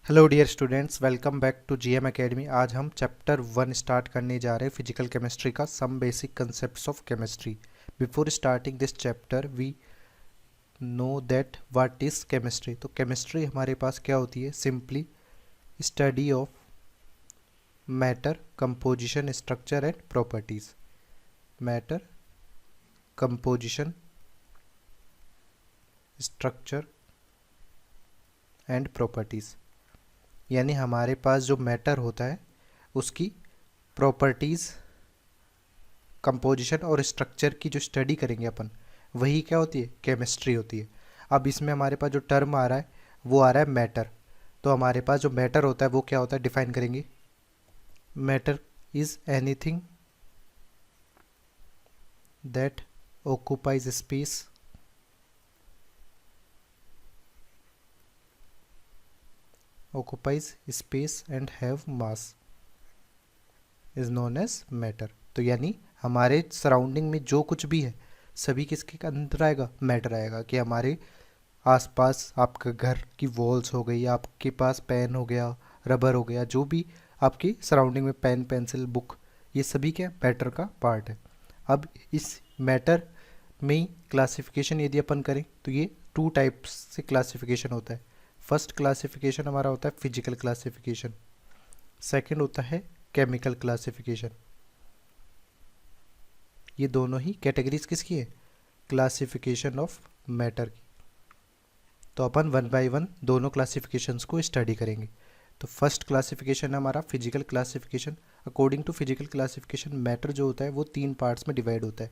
Hello dear students, welcome back to GM academy. आज हम chapter 1 start करने जा रहे हैं फिजिकल केमिस्ट्री का, some basic concepts of chemistry. Before starting this chapter we know that what is chemistry. तो chemistry हमारे पास क्या होती है? Simply study of matter, composition, structure and properties. Matter, composition, structure and properties, यानी हमारे पास जो मैटर होता है उसकी प्रॉपर्टीज़, कंपोजिशन और स्ट्रक्चर की जो स्टडी करेंगे अपन, वही क्या होती है? केमिस्ट्री होती है। अब इसमें हमारे पास जो टर्म आ रहा है वो आ रहा है मैटर। तो हमारे पास जो मैटर होता है वो क्या होता है? डिफाइन करेंगे। Matter is anything that occupies space and have mass is known as matter. तो यानी हमारे सराउंडिंग में जो कुछ भी है सभी किसके अंदर आएगा? मैटर आएगा। कि हमारे आसपास आपका घर की वॉल्स हो गई, आपके पास पेन हो गया, रबर हो गया, जो भी आपकी सराउंडिंग में पेन, पेंसिल, बुक, ये सभी क्या मैटर का पार्ट है। अब इस मैटर में ही क्लासिफिकेशन यदि अपन करें तो ये टू टाइप्स से क्लासिफिकेशन होता है। फर्स्ट क्लासिफिकेशन हमारा होता है फिजिकल क्लासिफिकेशन, सेकंड होता है केमिकल क्लासिफिकेशन। ये दोनों ही कैटेगरीज किसकी है? क्लासिफिकेशन ऑफ मैटर की। तो अपन वन बाय वन दोनों क्लासिफिकेशंस को स्टडी करेंगे। तो फर्स्ट क्लासिफिकेशन है हमारा physical classification. According to physical classification matter जो होता है वो तीन पार्ट्स में डिवाइड होता है,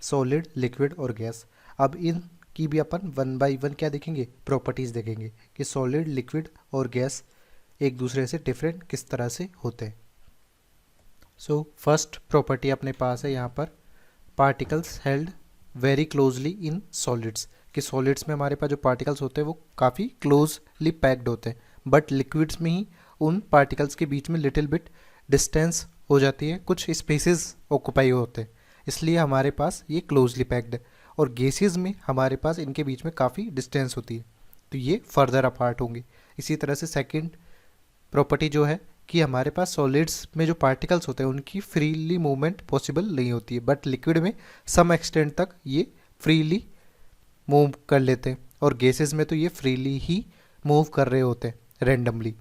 सॉलिड, लिक्विड और गैस। अब इन की भी अपन वन बाय वन क्या देखेंगे? प्रॉपर्टीज़ देखेंगे कि सॉलिड, लिक्विड और गैस एक दूसरे से डिफरेंट किस तरह से होते हैं। सो फर्स्ट प्रॉपर्टी अपने पास है यहाँ पर, particles held very closely in solids. कि सॉलिड्स में हमारे पास जो पार्टिकल्स होते हैं वो काफ़ी क्लोजली पैक्ड होते हैं, बट लिक्विड्स में ही उन पार्टिकल्स के बीच में लिटिल बिट डिस्टेंस हो जाती है, कुछ स्पेसेस ऑक्यूपाई होते हैं, इसलिए हमारे पास ये क्लोजली पैक्ड है। और गैसेस में हमारे पास इनके बीच में काफ़ी डिस्टेंस होती है, तो ये फर्दर अपार्ट होंगे। इसी तरह से सेकेंड प्रॉपर्टी जो है कि हमारे पास सॉलिड्स में जो पार्टिकल्स होते हैं उनकी फ्रीली मूवमेंट पॉसिबल नहीं होती है, बट लिक्विड में सम एक्सटेंट तक ये फ्रीली मूव कर लेते हैं, और गैसेस में तो ये फ्रीली ही मूव कर रहे होते हैं, रेंडमली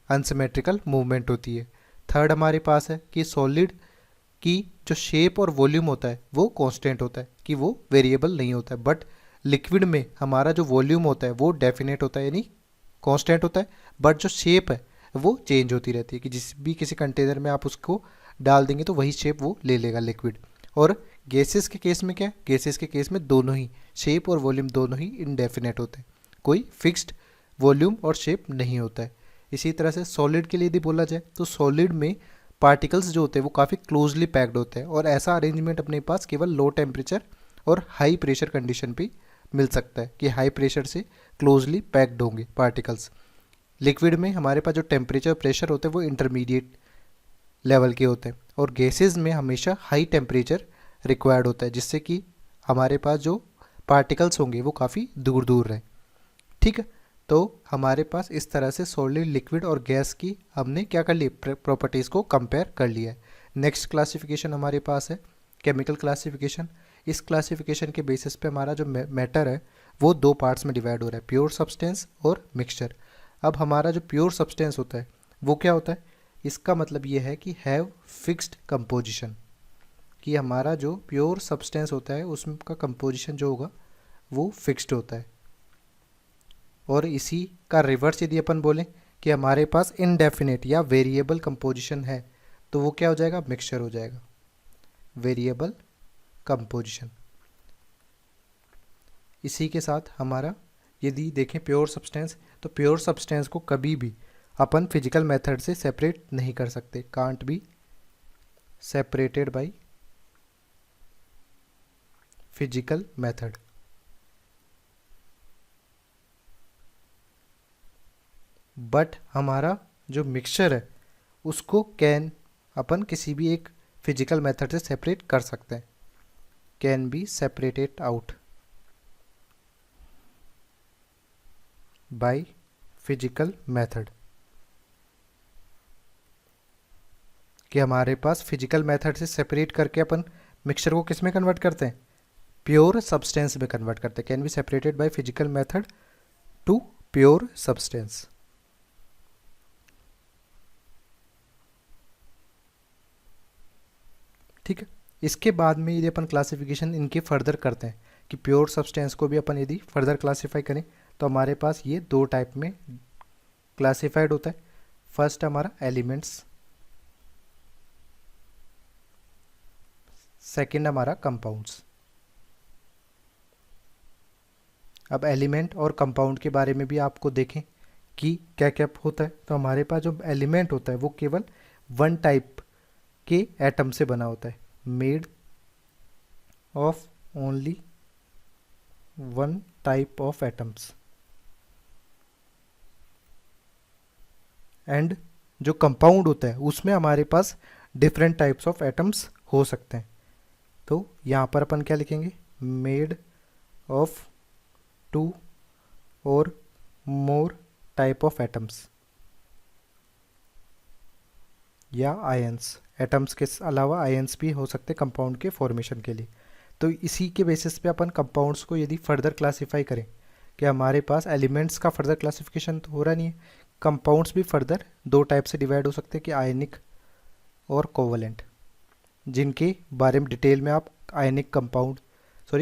अनसिमेट्रिकल मूवमेंट होती है। थर्ड हमारे पास है कि सॉलिड की जो शेप और वॉल्यूम होता है वो कांस्टेंट होता है, कि वो वेरिएबल नहीं होता है, बट लिक्विड में हमारा जो वॉल्यूम होता है वो डेफिनेट होता है, यानी कांस्टेंट होता है, बट जो शेप है वो चेंज होती रहती है, कि जिस भी किसी कंटेनर में आप उसको डाल देंगे तो वही शेप वो ले लेगा लिक्विड। और गैसेस के केस में क्या है? गैसेस के केस में दोनों ही शेप और वॉल्यूम दोनों ही इनडेफिनेट होते हैं, कोई फिक्स्ड वॉल्यूम और शेप नहीं होता है। इसी तरह से सॉलिड के लिए यदि बोला जाए तो सॉलिड में पार्टिकल्स जो होते हैं वो काफ़ी क्लोजली पैक्ड होते हैं, और ऐसा अरेंजमेंट अपने पास केवल लो टेम्परेचर और हाई प्रेशर कंडीशन पे मिल सकता है, कि हाई प्रेशर से क्लोजली पैक्ड होंगे पार्टिकल्स। लिक्विड में हमारे पास जो टेम्परेचर प्रेशर होते हैं वो इंटरमीडिएट लेवल के होते हैं, और गैसेस में हमेशा हाई टेम्परेचर रिक्वायर्ड होता है, जिससे कि हमारे पास जो पार्टिकल्स होंगे वो काफ़ी दूर दूर रहें। ठीक है, तो हमारे पास इस तरह से सॉलिड, लिक्विड और गैस की हमने क्या कर ली? प्रॉपर्टीज़ को कंपेयर कर लिया है। नेक्स्ट क्लासिफिकेशन हमारे पास है केमिकल क्लासिफिकेशन। इस क्लासिफिकेशन के बेसिस पे हमारा जो मैटर है वो दो पार्ट्स में डिवाइड हो रहा है, प्योर सब्सटेंस और मिक्सचर। अब हमारा जो प्योर सब्सटेंस होता है वो क्या होता है? इसका मतलब ये है कि हैव फिक्स्ड कंपोजिशन, कि हमारा जो प्योर सब्सटेंस होता है उसका कंपोजिशन जो होगा वो फिक्स्ड होता है। और इसी का रिवर्स यदि अपन बोलें कि हमारे पास इनडेफिनेट या वेरिएबल कंपोजिशन है तो वो क्या हो जाएगा? मिक्सचर हो जाएगा, वेरिएबल कंपोजिशन। इसी के साथ हमारा यदि देखें प्योर सब्सटेंस, तो प्योर सब्सटेंस को कभी भी अपन फिजिकल मेथड से सेपरेट नहीं कर सकते, can't be separated by physical method. But हमारा जो मिक्सचर है उसको कैन अपन किसी भी एक फिजिकल मेथड से सेपरेट कर सकते हैं, can be separated out by physical method. कि हमारे पास फिजिकल मेथड से सेपरेट करके अपन मिक्सचर को किस में कन्वर्ट करते हैं, प्योर सब्सटेंस में कन्वर्ट करते हैं। Can be separated by physical method to pure substance. ठीक है। इसके बाद में यदि अपन क्लासिफिकेशन इनके फर्दर करते हैं कि प्योर सब्सटेंस को भी अपन यदि फर्दर क्लासीफाई करें तो हमारे पास ये दो टाइप में क्लासिफाइड होता है। फर्स्ट हमारा एलिमेंट्स, सेकंड हमारा कंपाउंड्स। अब एलिमेंट और कंपाउंड के बारे में भी आपको देखें कि क्या क्या होता है। तो हमारे पास जो एलिमेंट होता है वो केवल वन टाइप के एटम से बना होता है, made of only one type of atoms. And जो कंपाउंड होता है उसमें हमारे पास डिफरेंट टाइप्स ऑफ एटम्स हो सकते हैं। तो यहाँ पर अपन क्या लिखेंगे, मेड ऑफ टू और मोर टाइप ऑफ एटम्स या आयंस। एटम्स के अलावा आयंस भी हो सकते कंपाउंड के फॉर्मेशन के लिए। तो इसी के बेसिस पे अपन कंपाउंड्स को यदि फर्दर क्लासिफाई करें कि हमारे पास एलिमेंट्स का फर्दर क्लासिफिकेशन तो हो रहा नहीं है, कंपाउंड्स भी फर्दर दो टाइप से डिवाइड हो सकते हैं कि आयनिक और कोवलेंट, जिनके बारे में डिटेल में आप ionic compound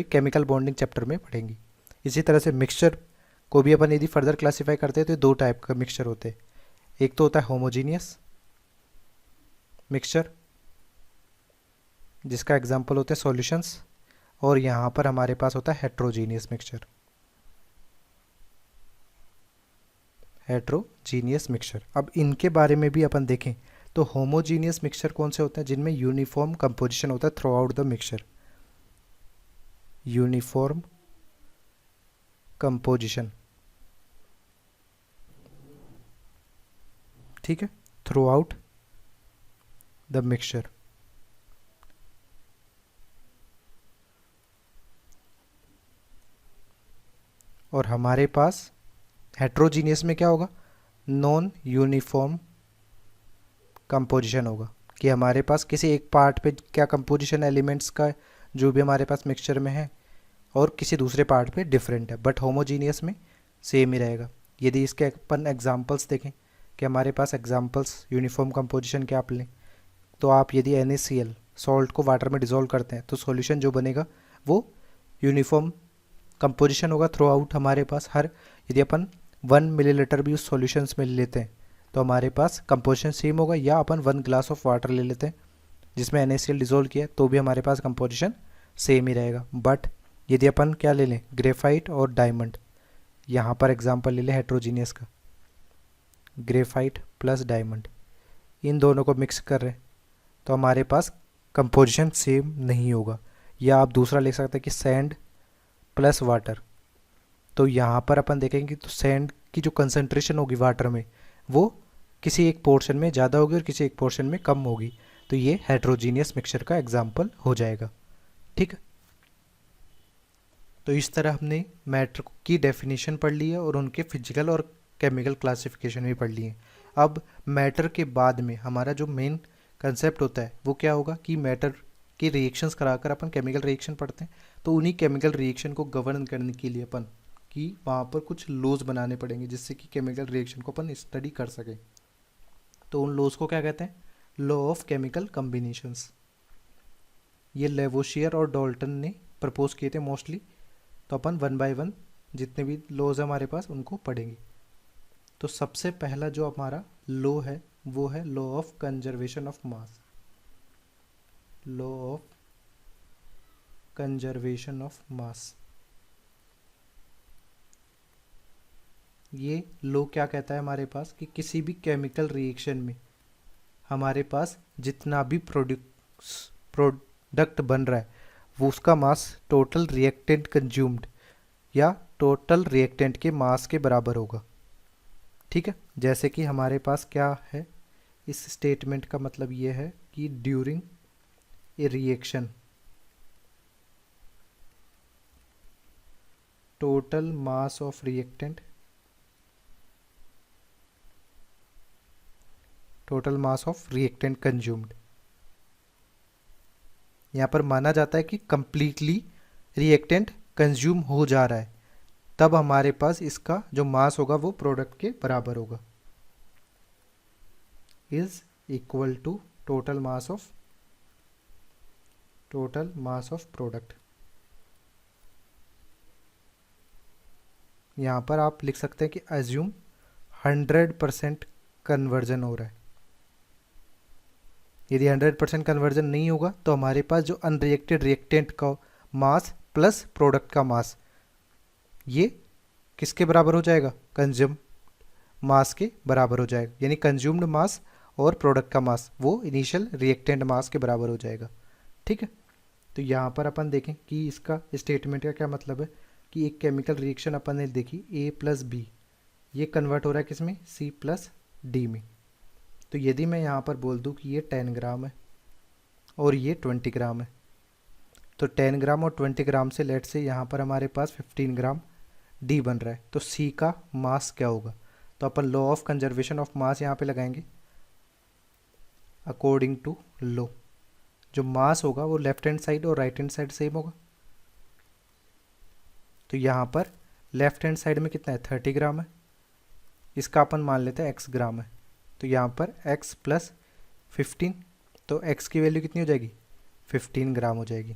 chemical bonding chapter में पढ़ेंगी। इसी तरह से मिक्सचर को भी अपन यदि फर्दर क्लासीफाई करते हैं तो दो टाइप का मिक्सचर होते हैं। एक तो होता है होमोजीनियस मिक्सचर, जिसका एग्जांपल होता है सॉल्यूशंस, और यहाँ पर हमारे पास होता है हेट्रोजीनियस मिक्सचर। हेट्रोजीनियस मिक्सचर, अब इनके बारे में भी अपन देखें तो होमोजीनियस मिक्सचर कौन से होते हैं, जिनमें यूनिफॉर्म कंपोजिशन होता है through out the mixture. Uniform composition, ठीक है, थ्रू आउट द मिक्सचर। और हमारे पास हेट्रोजीनियस में क्या होगा, नॉन यूनिफॉर्म कंपोजिशन होगा कि हमारे पास किसी एक पार्ट पे क्या कंपोजिशन एलिमेंट्स का जो भी हमारे पास मिक्सचर में है और किसी दूसरे पार्ट पे डिफरेंट है, बट होमोजीनियस में सेम ही रहेगा। यदि इसके अपन एग्जांपल्स देखें कि हमारे पास एग्जांपल्स यूनिफॉर्म कंपोजिशन के आप लें तो आप यदि NaCl सॉल्ट को वाटर में डिज़ोल्व करते हैं तो सॉल्यूशन जो बनेगा वो यूनिफॉर्म कंपोजिशन होगा थ्रू आउट हमारे पास। हर यदि अपन 1 मिलीलीटर भी उस सॉल्यूशंस में ले लेते हैं तो हमारे पास कंपोजिशन सेम होगा, या अपन 1 ग्लास ऑफ वाटर ले लेते हैं जिसमें NaCl डिज़ोल्व किया है तो भी हमारे पास कंपोजिशन सेम ही रहेगा। बट यदि अपन क्या ले लें, ग्रेफाइट और डायमंड, यहाँ पर एग्जांपल ले लें हेट्रोजीनियस का, ग्रेफाइट प्लस डायमंड, इन दोनों को मिक्स कर रहे हैं तो हमारे पास कंपोजिशन सेम नहीं होगा। या आप दूसरा ले सकते हैं कि सैंड प्लस वाटर, तो यहाँ पर अपन देखेंगे तो सैंड की जो कंसंट्रेशन होगी वाटर में वो किसी एक पोर्शन में ज़्यादा होगी और किसी एक पोर्शन में कम होगी, तो ये हेट्रोजीनियस मिक्सचर का एग्जाम्पल हो जाएगा। ठीक है, तो इस तरह हमने मैटर की डेफिनेशन पढ़ ली है और उनके फिजिकल और केमिकल क्लासिफिकेशन भी पढ़ लिए हैं। अब मैटर के बाद में हमारा जो मेन कंसेप्ट होता है वो क्या होगा कि मैटर के रिएक्शंस कराकर अपन केमिकल रिएक्शन पढ़ते हैं, तो उन्हीं केमिकल रिएक्शन को गवर्न करने के लिए अपन कि वहाँ पर कुछ लॉज बनाने पड़ेंगे जिससे कि केमिकल रिएक्शन को अपन स्टडी कर सकें। तो उन लॉज को क्या कहते हैं, लॉ ऑफ केमिकल कम्बिनेशंस। ये लेवोशियर और डॉल्टन ने प्रपोज किए थे मोस्टली, तो अपन 1 बाय 1 जितने भी लॉज हमारे पास उनको पढ़ेंगे। तो सबसे पहला जो हमारा लॉ है वो है law of conservation of mass. Law of conservation of मास, ये लॉ क्या कहता है हमारे पास कि किसी भी केमिकल रिएक्शन में हमारे पास जितना भी प्रोडक्ट बन रहा है वो उसका मास टोटल रिएक्टेंट कंज्यूम्ड या टोटल रिएक्टेंट के मास के बराबर होगा। ठीक है, जैसे कि हमारे पास क्या है, इस स्टेटमेंट का मतलब ये है कि during a reaction total mass of reactant total mass of reactant consumed. यहाँ पर माना जाता है कि कंप्लीटली रिएक्टेंट कंज्यूम हो जा रहा है, तब हमारे पास इसका जो मास होगा वो प्रोडक्ट के बराबर होगा, is equal to total mass of product. यहाँ पर आप लिख सकते हैं कि अज्यूम 100% कन्वर्जन हो रहा है। यदि 100% कन्वर्जन नहीं होगा तो हमारे पास जो अनरिएक्टेड रिएक्टेंट का मास प्लस प्रोडक्ट का मास, ये किसके बराबर हो जाएगा? कंज्यूम मास के बराबर हो जाएगा। यानी कंज्यूम्ड मास और प्रोडक्ट का मास वो इनिशियल रिएक्टेंट मास के बराबर हो जाएगा। ठीक है, तो यहाँ पर अपन देखें कि इसका स्टेटमेंट का क्या मतलब है कि एक केमिकल रिएक्शन अपन ने देखी A प्लस बी, ये कन्वर्ट हो रहा है किसमें? C प्लस डी में। तो यदि मैं यहाँ पर बोल दूँ कि ये 10 ग्राम है और ये 20 ग्राम है, तो 10 ग्राम और 20 ग्राम से लेट से यहाँ पर हमारे पास 15 ग्राम डी बन रहा है, तो C का मास क्या होगा? तो अपन law of conservation of mass यहाँ पे लगाएंगे। अकॉर्डिंग टू लॉ जो मास होगा वो लेफ्ट हैंड साइड और राइट हैंड साइड सेम होगा। तो यहाँ पर लेफ्ट हैंड साइड में कितना है? 30 ग्राम है, इसका अपन मान लेते हैं x ग्राम है, तो यहाँ पर x प्लस 15, तो x की वैल्यू कितनी हो जाएगी? 15 ग्राम हो जाएगी।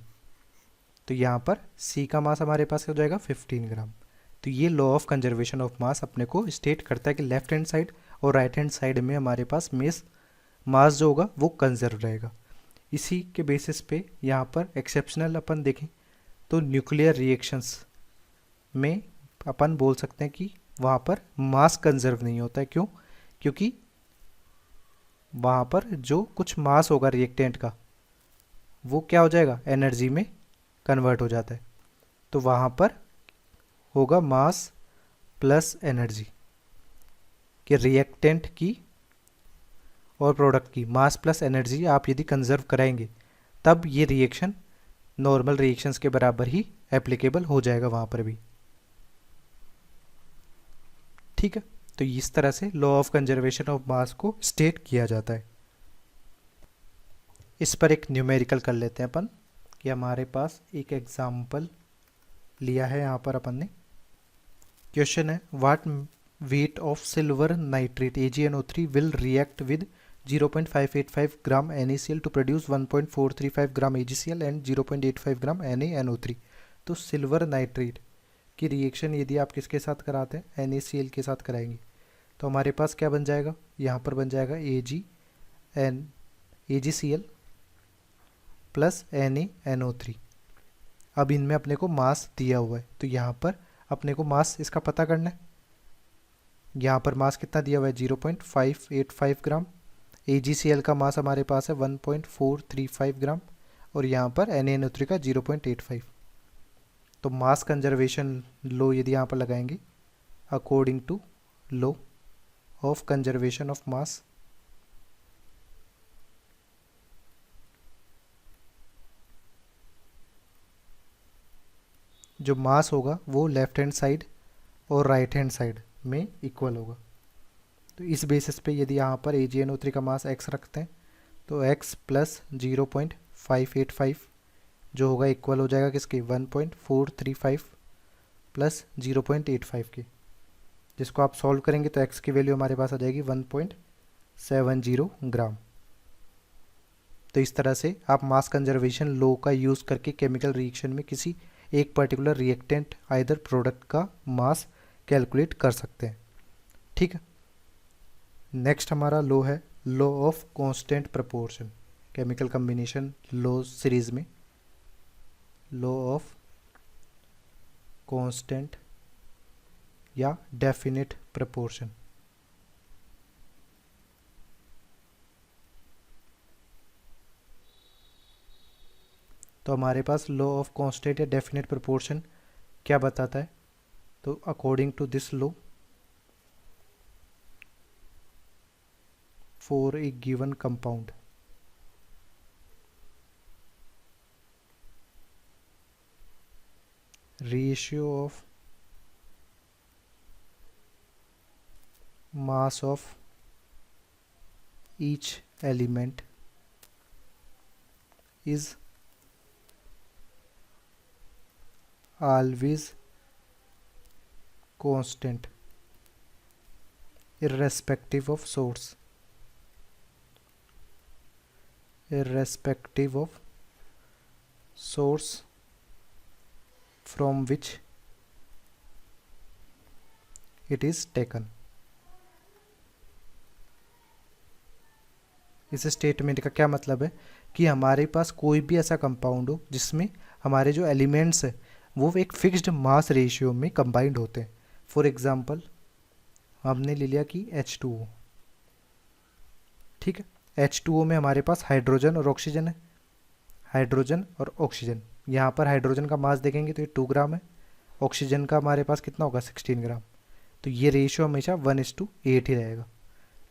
तो यहाँ पर C का मास हमारे पास हो जाएगा 15 ग्राम। तो ये लॉ ऑफ कंजर्वेशन ऑफ मास अपने को स्टेट करता है कि लेफ्ट हैंड साइड और राइट हैंड साइड में हमारे पास मास जो होगा वो कंजर्व रहेगा। इसी के बेसिस पे यहाँ पर एक्सेप्शनल अपन देखें तो न्यूक्लियर रिएक्शंस में अपन बोल सकते हैं कि वहाँ पर मास कंजर्व नहीं होता है। क्यों? क्योंकि वहाँ पर जो कुछ मास होगा रिएक्टेंट का वो क्या हो जाएगा? एनर्जी में कन्वर्ट हो जाता है। तो वहाँ पर होगा मास प्लस एनर्जी, कि रिएक्टेंट की और प्रोडक्ट की मास प्लस एनर्जी आप यदि कंजर्व कराएंगे तब ये रिएक्शन नॉर्मल रिएक्शंस के बराबर ही एप्लीकेबल हो जाएगा वहाँ पर भी। ठीक है, तो इस तरह से लॉ ऑफ कंजर्वेशन ऑफ मास को स्टेट किया जाता है। इस पर एक न्यूमेरिकल कर लेते हैं अपन कि हमारे पास एक एग्जाम्पल लिया है यहाँ पर अपन ने। क्वेश्चन है what weight of silver nitrate AgNO3 will react with 0.585 gram NaCl to produce 1.435 gram AgCl and 0.85 gram NaNO3। तो सिल्वर नाइट्रेट की रिएक्शन यदि आप किसके साथ कराते हैं? NaCl के साथ कराएंगे, तो हमारे पास क्या बन जाएगा? यहाँ पर बन जाएगा AgCl प्लस NaNO3। अब इनमें अपने को मास दिया हुआ है, तो यहाँ पर अपने को मास इसका पता करना है। यहाँ पर मास कितना दिया हुआ है? 0.585 ग्राम। AgCl का मास हमारे पास है 1.435 ग्राम और यहाँ पर NaNO3 का 0.85। तो मास कंजर्वेशन लो यदि यहाँ पर लगाएंगे, according to law of conservation of mass, जो मास होगा वो लेफ्ट हैंड साइड और राइट हैंड साइड में इक्वल होगा। तो इस बेसिस पे यदि यहाँ पर AgNO3 का मास x रखते हैं तो x प्लस 0.585 जो होगा इक्वल हो जाएगा किसके? 1.435 प्लस 0.85 के, जिसको आप सॉल्व करेंगे तो x की वैल्यू हमारे पास आ जाएगी 1.70 ग्राम। तो इस तरह से आप मास कंजर्वेशन लॉ का यूज़ करके केमिकल रिएक्शन में किसी एक पर्टिकुलर रिएक्टेंट आइदर प्रोडक्ट का मास कैलकुलेट कर सकते हैं। ठीक है, नेक्स्ट हमारा लॉ है law of constant proportion, chemical combination law series में लॉ ऑफ कांस्टेंट या डेफिनेट प्रपोर्शन। तो हमारे पास लॉ ऑफ कांस्टेंट या डेफिनेट प्रपोर्शन क्या बताता है? तो according to this law for a given compound ratio of mass of each element is always constant irrespective of source, irrespective of source from which it is taken। इस statement का क्या मतलब है कि हमारे पास कोई भी ऐसा कंपाउंड हो जिसमें हमारे जो एलिमेंट्स है वो एक फिक्स्ड मास रेशियो में कंबाइंड होते हैं। फॉर एग्जांपल हमने ले लिया कि H2O, ठीक है। H2O में हमारे पास हाइड्रोजन और ऑक्सीजन है, हाइड्रोजन और ऑक्सीजन। यहाँ पर हाइड्रोजन का मास देखेंगे तो ये 2 ग्राम है, ऑक्सीजन का हमारे पास कितना होगा 16 ग्राम। तो ये रेशियो हमेशा 1:8 ही रहेगा,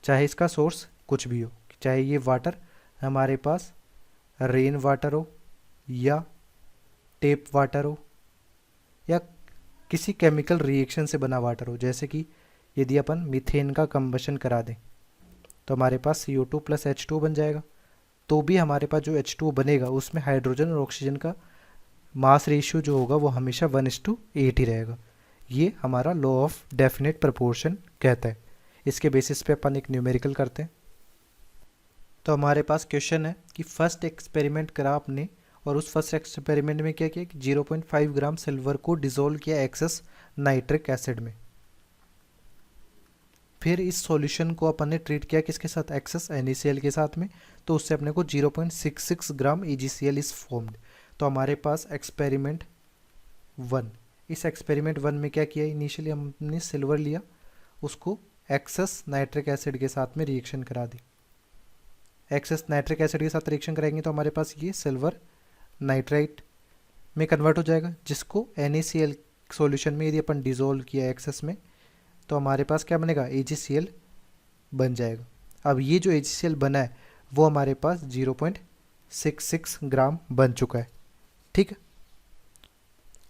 चाहे इसका सोर्स कुछ भी हो, चाहे ये वाटर हमारे पास रेन वाटर हो या टेप वाटर हो या किसी केमिकल रिएक्शन से बना वाटर हो। जैसे कि यदि अपन मीथेन का कंबशन करा दें तो हमारे पास CO2 + H2O बन जाएगा, तो भी हमारे पास जो H2O बनेगा उसमें हाइड्रोजन और ऑक्सीजन का मास रेशियो जो होगा वो हमेशा 1:8 ही रहेगा। ये हमारा लॉ ऑफ डेफिनेट प्रोपोर्शन कहता है। इसके बेसिस पे अपन एक न्यूमेरिकल करते हैं। तो हमारे पास क्वेश्चन है कि फर्स्ट एक्सपेरिमेंट करा आपने और उस फर्स्ट एक्सपेरिमेंट में क्या किया कि 0.5 ग्राम सिल्वर को डिसोल्व किया एक्सेस नाइट्रिक एसिड में। फिर इस सॉल्यूशन को अपन ने ट्रीट किया किसके साथ, एक्सेस NaCl के साथ में, तो उससे अपने को 0.66 ग्राम AgCl इज फॉर्म्ड। तो हमारे पास एक्सपेरिमेंट 1, इस एक्सपेरिमेंट 1 में क्या किया, इनिशियली हमने सिल्वर लिया, उसको एक्सेस नाइट्रिक एसिड के साथ में रिएक्शन करा दी। एक्सेस नाइट्रिक एसिड के साथ रिएक्शन कराएंगे तो हमारे पास ये सिल्वर नाइट्राइट में कन्वर्ट हो जाएगा, जिसको NaCl सॉल्यूशन में यदि अपन डिसोल्व किया एक्सेस में तो हमारे पास क्या बनेगा, AgCl बन जाएगा। अब ये जो AgCl बना है वो हमारे पास 0.66 ग्राम बन चुका है, ठीक है।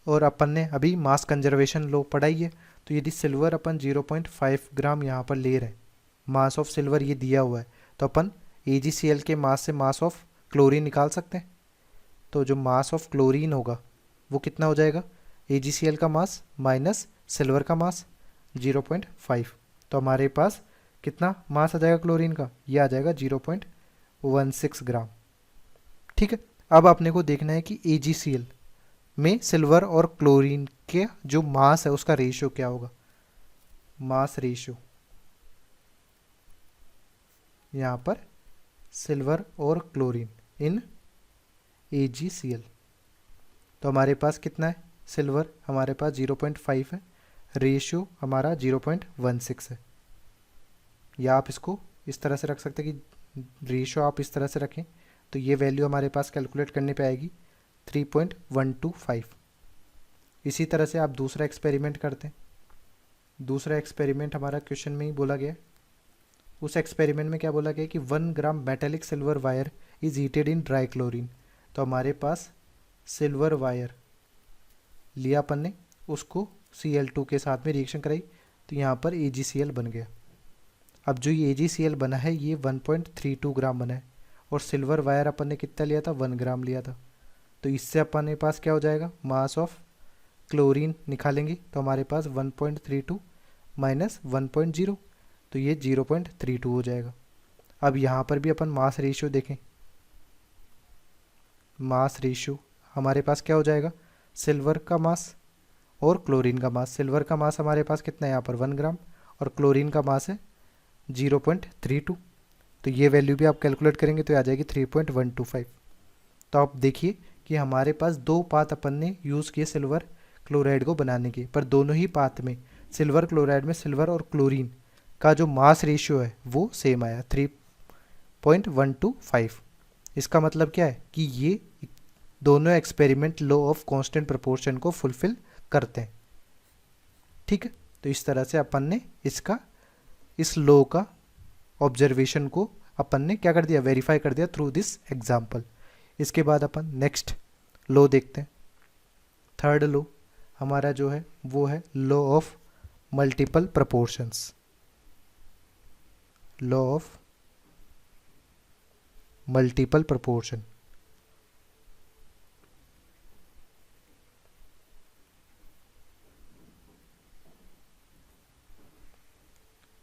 और अपन ने अभी मास कंजर्वेशन लॉ पढ़ाई है, तो यदि सिल्वर अपन 0.5 ग्राम यहाँ पर ले रहे हैं, मास ऑफ सिल्वर ये दिया हुआ है, तो अपन AgCl के मास से मास ऑफ क्लोरीन निकाल सकते हैं। तो जो मास ऑफ क्लोरीन होगा वो कितना हो जाएगा, AgCl का मास माइनस सिल्वर का मास 0.5, तो हमारे पास कितना मास आ जाएगा क्लोरीन का, ये आ जाएगा 0.16 ग्राम, ठीक है। अब अपने को देखना है कि AgCl में सिल्वर और क्लोरीन के जो मास है उसका रेशियो क्या होगा। मास रेशियो यहाँ पर सिल्वर और क्लोरीन इन AgCl, तो हमारे पास कितना है, सिल्वर हमारे पास 0.5 है, रेशियो हमारा 0.16 है। या आप इसको इस तरह से रख सकते हैं कि रेशियो आप इस तरह से रखें तो ये वैल्यू हमारे पास कैलकुलेट करने पे आएगी 3.125। इसी तरह से आप दूसरा एक्सपेरिमेंट करते हैं। दूसरा एक्सपेरिमेंट हमारा क्वेश्चन में ही बोला गया, उस एक्सपेरिमेंट में क्या बोला गया कि 1 gram metallic silver wire is heated in dry chlorine. तो हमारे पास सिल्वर वायर लिया अपन ने, उसको Cl2 के साथ में रिएक्शन कराई तो यहाँ पर AgCl बन गया। अब जो ये AgCl बना है ये 1.32 ग्राम बना है, और सिल्वर वायर अपन ने कितना लिया था, 1 ग्राम लिया था। तो इससे अपने पास क्या हो जाएगा, मास ऑफ क्लोरीन निकालेंगे तो हमारे पास 1.32 माइनस 1.0, तो ये 0.32 हो जाएगा। अब यहाँ पर भी अपन मास रेशियो देखें, मास रेशियो हमारे पास क्या हो जाएगा, सिल्वर का मास और क्लोरीन का मास। सिल्वर का मास हमारे पास कितना है यहाँ पर 1 ग्राम, और क्लोरीन का मास है 0.32, तो ये वैल्यू भी आप कैलकुलेट करेंगे तो आ जाएगी 3.125। तो आप देखिए कि हमारे पास 2 पाथ अपन ने यूज़ किए सिल्वर क्लोराइड को बनाने के, पर दोनों ही पाथ में सिल्वर क्लोराइड में सिल्वर और क्लोरीन का जो मास रेशियो है वो सेम आया 3.125। इसका मतलब क्या है कि ये दोनों experiment law of constant proportion को फुलफिल करते हैं, ठीक है। तो इस तरह से अपन ने इसका, इस लॉ का ऑब्जर्वेशन को अपन ने क्या कर दिया, वेरीफाई कर दिया थ्रू दिस एग्जाम्पल। इसके बाद अपन नेक्स्ट लॉ देखते हैं। थर्ड लॉ हमारा जो है वो है law of multiple proportions. Law of multiple proportion.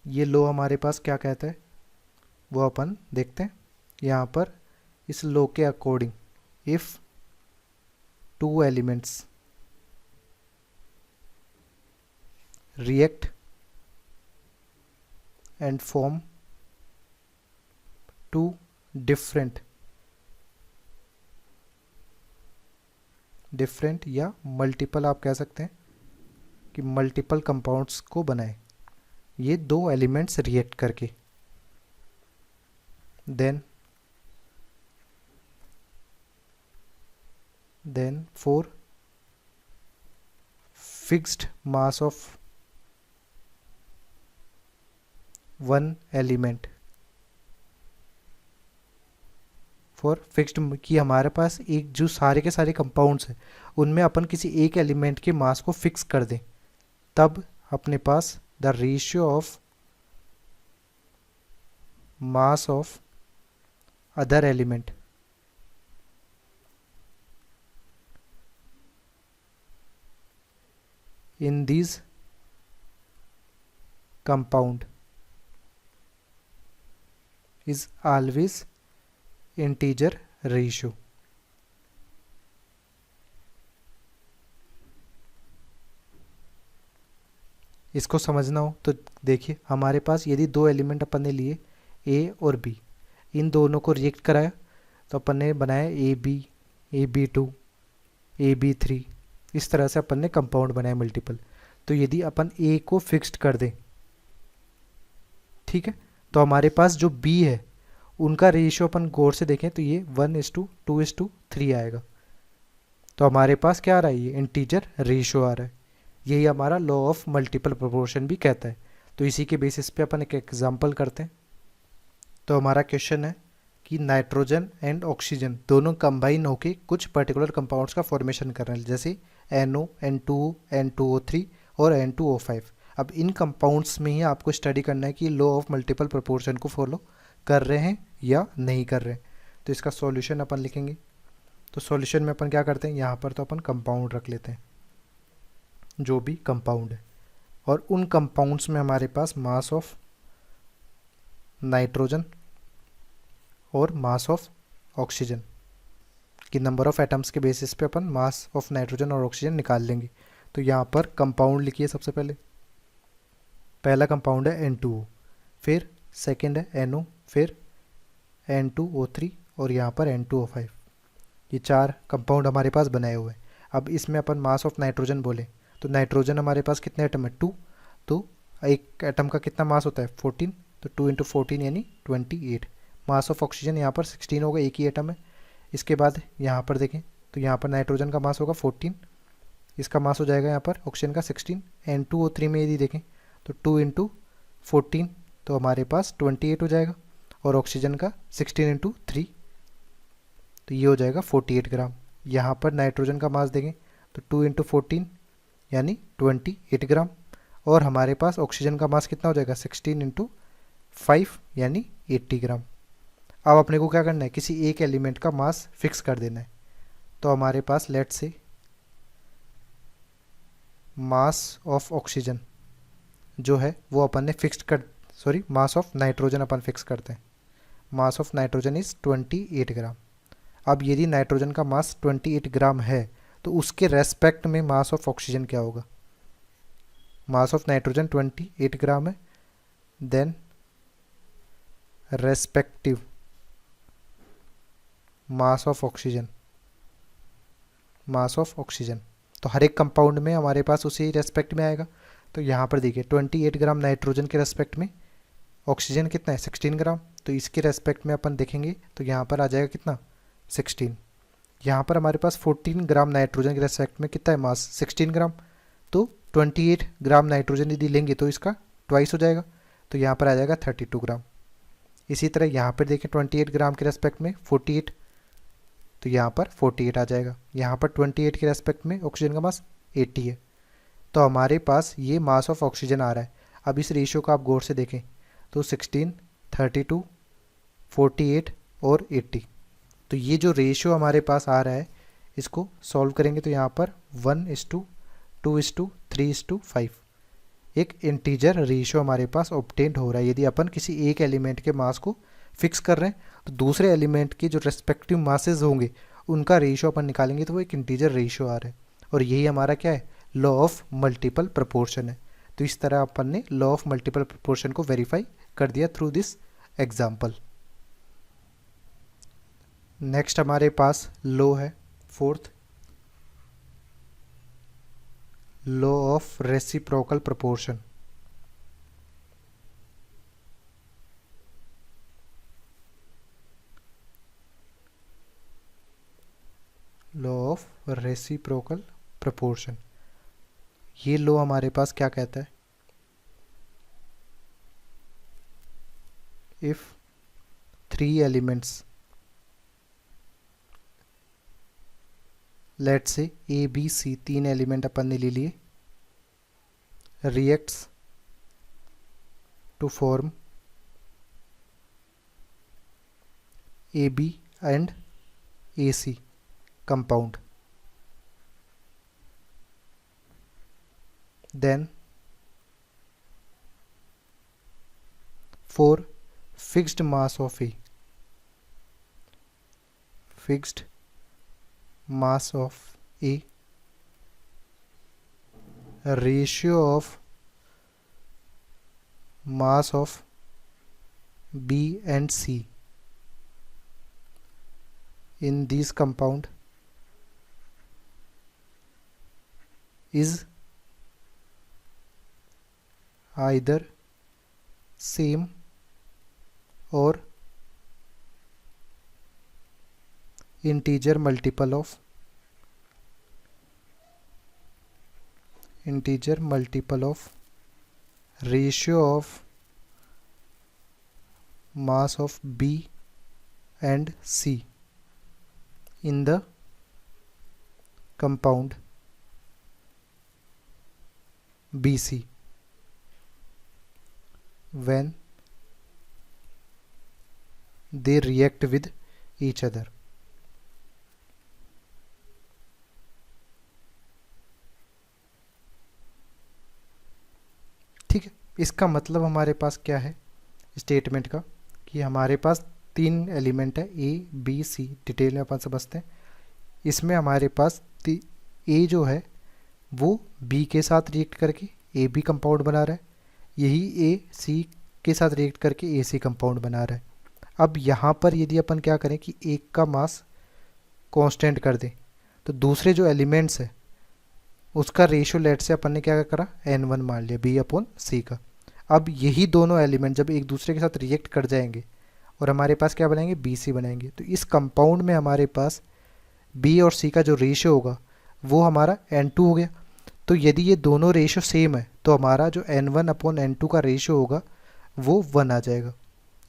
ये लो हमारे पास क्या कहता है वो अपन देखते हैं यहाँ पर। इस लो के according if two elements react and form two different या मल्टीपल, आप कह सकते हैं कि मल्टीपल कंपाउंड्स को बनाए ये दो एलिमेंट्स रिएक्ट करके, then for fixed mass of one element, for fixed कि हमारे पास एक जो सारे के सारे कंपाउंड्स हैं उनमें अपन किसी एक एलिमेंट के मास को फिक्स कर दें, तब अपने पास the ratio of mass of other element in these compound is always integer ratio। इसको समझना हो तो देखिए, हमारे पास यदि दो एलिमेंट अपन ने लिए ए और बी, इन दोनों को रिएक्ट कराया तो अपन ने बनाया A B two, A B three, इस तरह से अपन ने कंपाउंड बनाया मल्टीपल। तो यदि अपन ए को फिक्स्ड कर दें, ठीक है, तो हमारे पास जो B है उनका रेशियो अपन गौर से देखें तो ये 1:2:3 आएगा। तो हमारे पास क्या आ रहा है, ये इंटीजर रेशियो आ रहा है। यही हमारा लॉ ऑफ मल्टीपल प्रोपोर्शन भी कहता है। तो इसी के बेसिस पे अपन एक एग्जांपल करते हैं। तो हमारा क्वेश्चन है कि नाइट्रोजन एंड ऑक्सीजन दोनों कंबाइन होके कुछ पर्टिकुलर कंपाउंड्स का फॉर्मेशन कर रहे हैं, जैसे NO, N2O, N2O3 और N2O5। अब इन कंपाउंड्स में ही आपको स्टडी करना है कि लॉ ऑफ मल्टीपल प्रोपोर्शन को फॉलो कर रहे हैं या नहीं कर रहे हैं। तो इसका सॉल्यूशन अपन लिखेंगे। तो सॉल्यूशन में अपन क्या करते हैं, यहाँ पर तो अपन कंपाउंड रख लेते हैं, जो भी कंपाउंड है, और उन कंपाउंड्स में हमारे पास मास ऑफ नाइट्रोजन और मास ऑफ ऑक्सीजन की नंबर ऑफ एटम्स के बेसिस पे अपन मास ऑफ नाइट्रोजन और ऑक्सीजन निकाल लेंगे। तो यहाँ पर कंपाउंड लिखिए। सबसे पहला कंपाउंड है N2O, फिर सेकंड है NO, फिर N2O3 और यहाँ पर N2O5। ये चार कंपाउंड हमारे पास बनाए हुए हैं। अब इसमें अपन मास ऑफ नाइट्रोजन बोले तो नाइट्रोजन हमारे पास कितने एटम है, 2। तो एक एटम का कितना मास होता है, 14। तो 2 × 14 यानी 28। मास ऑफ ऑक्सीजन यहाँ पर 16 होगा, एक ही एटम है। इसके बाद यहाँ पर देखें तो यहाँ पर नाइट्रोजन का मास होगा 14, इसका मास हो जाएगा यहाँ पर ऑक्सीजन का 16। N2O3 में यदि देखें तो 2 × 14 तो हमारे पास 28 हो जाएगा, और ऑक्सीजन का 16 × 3 तो ये हो जाएगा 48 ग्राम। यहाँ पर नाइट्रोजन का मास देखें तो 2 × 14 यानी 28 ग्राम, और हमारे पास ऑक्सीजन का मास कितना हो जाएगा, 16 × 5 यानी 80 ग्राम। अब अपने को क्या करना है, किसी एक एलिमेंट का मास फिक्स कर देना है। तो हमारे पास लेट से मास ऑफ ऑक्सीजन जो है वो अपन ने फिक्स कर, sorry mass of nitrogen upon fix करते हैं। मास ऑफ नाइट्रोजन इज़ 28 ग्राम। अब यदि नाइट्रोजन का मास 28 ग्राम है तो उसके रेस्पेक्ट में मास ऑफ ऑक्सीजन क्या होगा, मास ऑफ नाइट्रोजन 28 ग्राम है, then respective mass of oxygen, mass of oxygen तो हर एक कंपाउंड में हमारे पास उसी रेस्पेक्ट में आएगा। तो यहाँ पर देखिए 28 ग्राम नाइट्रोजन के रेस्पेक्ट में ऑक्सीजन कितना है, 16 ग्राम। तो इसके रेस्पेक्ट में अपन देखेंगे तो यहाँ पर आ जाएगा कितना, 16। यहाँ पर हमारे पास 14 ग्राम नाइट्रोजन के रेस्पेक्ट में कितना है मास, 16 ग्राम। तो 28 ग्राम नाइट्रोजन यदि लेंगे तो इसका ट्वाइस हो जाएगा, तो यहाँ पर आ जाएगा 32 ग्राम। इसी तरह यहाँ पर देखें 28 ग्राम के रेस्पेक्ट में 48, तो यहाँ पर 48 आ जाएगा। यहाँ पर 28 के रेस्पेक्ट में ऑक्सीजन का मास 80 है। तो हमारे पास ये मास ऑफ ऑक्सीजन आ रहा है। अब इस रेशियो को आप गौर से देखें तो 16, 32, 48 और 80। तो ये जो रेशियो हमारे पास आ रहा है इसको सॉल्व करेंगे तो यहाँ पर 1:2:3:5 एक इंटीजर रेशियो हमारे पास ऑब्टेंड हो रहा है। यदि अपन किसी एक एलिमेंट के मास को फिक्स कर रहे हैं तो दूसरे एलिमेंट के जो रेस्पेक्टिव मासेस होंगे उनका रेशियो अपन निकालेंगे तो वो एक इंटीजर रेशियो आ रहा है। और यही हमारा क्या है, लॉ ऑफ मल्टीपल प्रोपोर्शन है। तो इस तरह अपन ने लॉ ऑफ मल्टीपल प्रोपोर्शन को वेरीफाई कर दिया थ्रू दिस एग्जाम्पल। नेक्स्ट हमारे पास लॉ है fourth, law of reciprocal proportion. Law of reciprocal proportion, ये लॉ हमारे पास क्या कहता है, इफ 3 एलिमेंट्स, लेट से ए बी सी 3 एलिमेंट अपन ने ले लिए, reacts to form A B and A C compound, then for fixed mass of A, fixed mass of A, ratio of mass of B and C in these compound is either same or integer multiple of ratio of mass of B and C in the compound BC when they react with each other। ठीक है, इसका मतलब हमारे पास क्या है statement का, कि हमारे पास 3 एलिमेंट है ए बी सी, डिटेल में अपन समझते हैं। इसमें हमारे पास ए जो है वो बी के साथ रिएक्ट करके ए बी कंपाउंड बना रहा है, यही ए सी के साथ रिएक्ट करके ए सी कंपाउंड बना रहा है। अब यहाँ पर यदि अपन क्या करें कि एक का मास कांस्टेंट कर दें तो दूसरे जो एलिमेंट्स है उसका रेशियो लेट से अपन ने क्या करा n1 मान लिया बी अपॉन सी का। अब यही दोनों एलिमेंट जब एक दूसरे के साथ रिएक्ट कर जाएंगे और हमारे पास क्या बनाएंगे बी सी बनाएंगे, तो इस कंपाउंड में हमारे पास बी और सी का जो रेशियो होगा वो हमारा n2 हो गया। तो यदि ये दोनों रेशियो सेम है तो हमारा जो n1 अपॉन n2 का रेशियो होगा वो 1 आ जाएगा,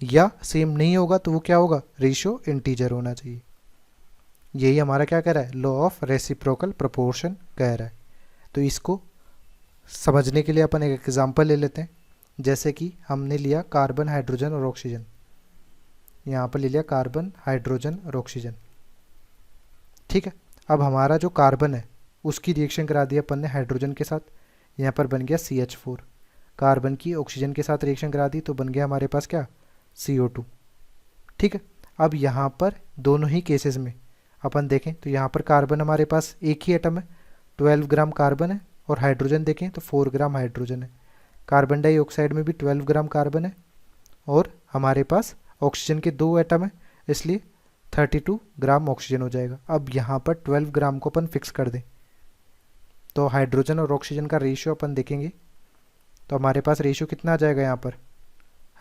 या सेम नहीं होगा तो वो क्या होगा, रेशियो इंटीजर होना चाहिए। यही हमारा क्या कह रहा है, लॉ ऑफ रेसिप्रोकल प्रोपोर्शन कह रहा है। तो इसको समझने के लिए अपन एक एग्जांपल ले लेते हैं। जैसे कि हमने लिया कार्बन हाइड्रोजन और ऑक्सीजन, यहाँ पर ले लिया कार्बन हाइड्रोजन और ऑक्सीजन। ठीक है, अब हमारा जो कार्बन है उसकी रिएक्शन करा दी अपन ने हाइड्रोजन के साथ, यहाँ पर बन गया CH4। कार्बन की ऑक्सीजन के साथ रिएक्शन करा दी तो बन गया हमारे पास क्या, CO2। ठीक है, अब यहाँ पर दोनों ही केसेस में अपन देखें तो यहाँ पर कार्बन हमारे पास एक ही एटम है, 12 ग्राम कार्बन है, और हाइड्रोजन देखें तो 4 ग्राम हाइड्रोजन है। कार्बन डाइऑक्साइड में भी 12 ग्राम कार्बन है और हमारे पास ऑक्सीजन के 2 एटम है, इसलिए 32 ग्राम ऑक्सीजन हो जाएगा। अब यहाँ पर 12 ग्राम को अपन फिक्स कर दें तो हाइड्रोजन और ऑक्सीजन का रेशियो अपन देखेंगे तो हमारे पास रेशियो कितना आ जाएगा, यहाँ पर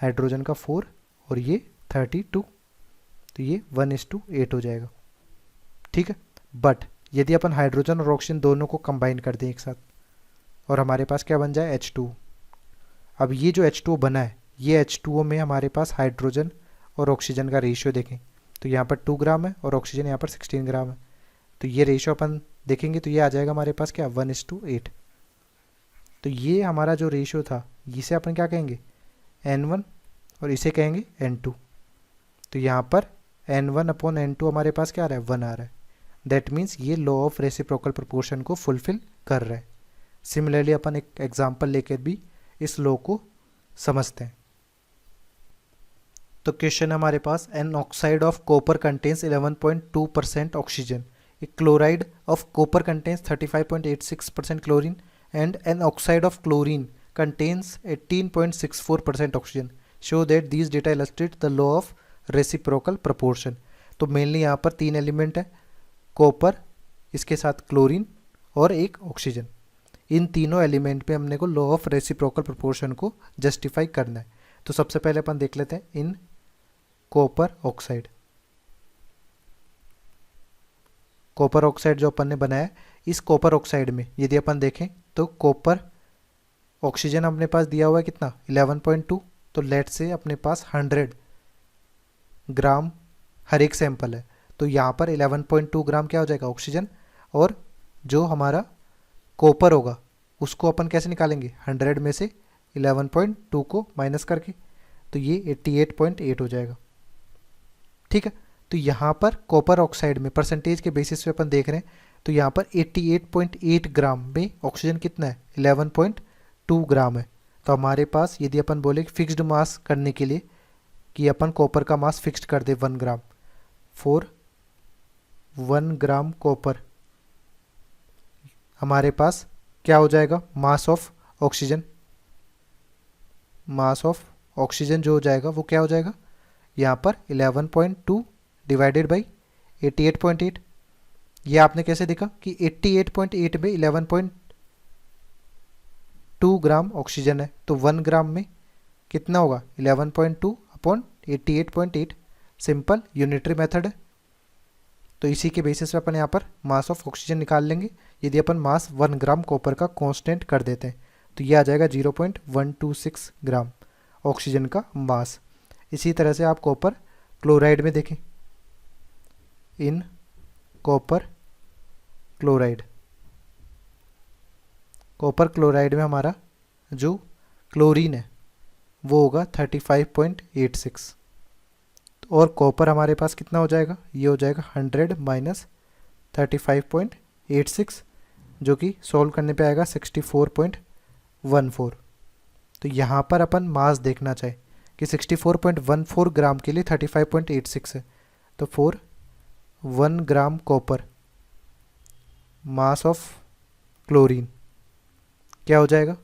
हाइड्रोजन का 4 और ये 32, तो ये 1:8 हो जाएगा। ठीक है, बट यदि अपन हाइड्रोजन और ऑक्सीजन दोनों को कंबाइन कर दें एक साथ और हमारे पास क्या बन जाए, H2। अब ये जो H2O बना है, ये H2O में हमारे पास हाइड्रोजन और ऑक्सीजन का रेशियो देखें तो यहाँ पर 2 ग्राम है और ऑक्सीजन यहाँ पर 16 ग्राम है, तो ये रेशियो अपन देखेंगे तो ये आ जाएगा हमारे पास क्या, 1:8। तो ये हमारा जो रेशियो था इसे अपन क्या कहेंगे, N1 और इसे कहेंगे N2। तो यहाँ पर N1/N2 हमारे पास क्या आ रहा है, 1 आ रहा है। दैट मीन्स ये लॉ ऑफ रेसिप्रोकल प्रोपोर्शन को फुलफिल कर रहा है। सिमिलरली अपन एक एग्जांपल लेकर भी इस लॉ को समझते हैं। तो क्वेश्चन हमारे पास, an oxide of copper contains 11.2% oxygen, एक chloride of copper contains 35.86% chlorine and an oxide of chlorine contains 18.64% oxygen. Show that these data illustrate the law of reciprocal proportion. तो मेनली यहाँ पर 3 एलिमेंट है, copper, इसके साथ chlorine और एक oxygen. इन तीनों एलिमेंट पे हमने को लॉ ऑफ रेसिप्रोकल प्रोपोर्शन को जस्टिफाई करना है। तो सबसे पहले अपन देख लेते हैं in copper oxide. Copper oxide जो अपन ने बनाया है, इस कॉपर ऑक्साइड में यदि अपन देखें तो कॉपर ऑक्सीजन अपने पास दिया हुआ है कितना, 11.2। तो लेट से अपने पास 100 ग्राम हर एक सैंपल है, तो यहाँ पर 11.2 ग्राम क्या हो जाएगा, ऑक्सीजन। और जो हमारा कॉपर होगा उसको अपन कैसे निकालेंगे, 100 में से 11.2 को माइनस करके, तो ये 88.8 हो जाएगा। ठीक है, तो यहाँ पर कॉपर ऑक्साइड में परसेंटेज के बेसिस पे अपन देख रहे हैं, तो यहाँ पर 88.8 ग्राम में ऑक्सीजन कितना है, 11.2 ग्राम है। तो हमारे पास यदि अपन बोले फिक्स्ड मास करने के लिए कि अपन कॉपर का मास फिक्स्ड कर दे 1 ग्राम, फॉर 1 ग्राम कॉपर हमारे पास क्या हो जाएगा, मास of oxygen. Mass of oxygen जो हो जाएगा वो क्या हो जाएगा, यहाँ पर 11.2 डिवाइडेड बाई 88.8। ये आपने कैसे देखा कि 88.8 में 11.2 ग्राम ऑक्सीजन है, तो 1 ग्राम में कितना होगा, 11.2 अपॉन 88.8। सिंपल यूनिटरी मेथड है। तो इसी के बेसिस पे अपन यहाँ पर मास ऑफ ऑक्सीजन निकाल लेंगे। यदि अपन मास 1 ग्राम कॉपर का कांस्टेंट कर देते हैं तो ये आ जाएगा 0.126 ग्राम ऑक्सीजन का मास। इसी तरह से आप कॉपर क्लोराइड में देखें, in copper chloride, copper chloride में हमारा जो क्लोरीन है वो होगा 35.86 और कॉपर हमारे पास कितना हो जाएगा, ये हो जाएगा 100 माइनस 35.86 जो कि सॉल्व करने पे आएगा 64.14। तो यहाँ पर अपन मास देखना चाहे कि 64.14 ग्राम के लिए 35.86 है, तो for 1 gram copper mass of chlorine क्या हो जाएगा,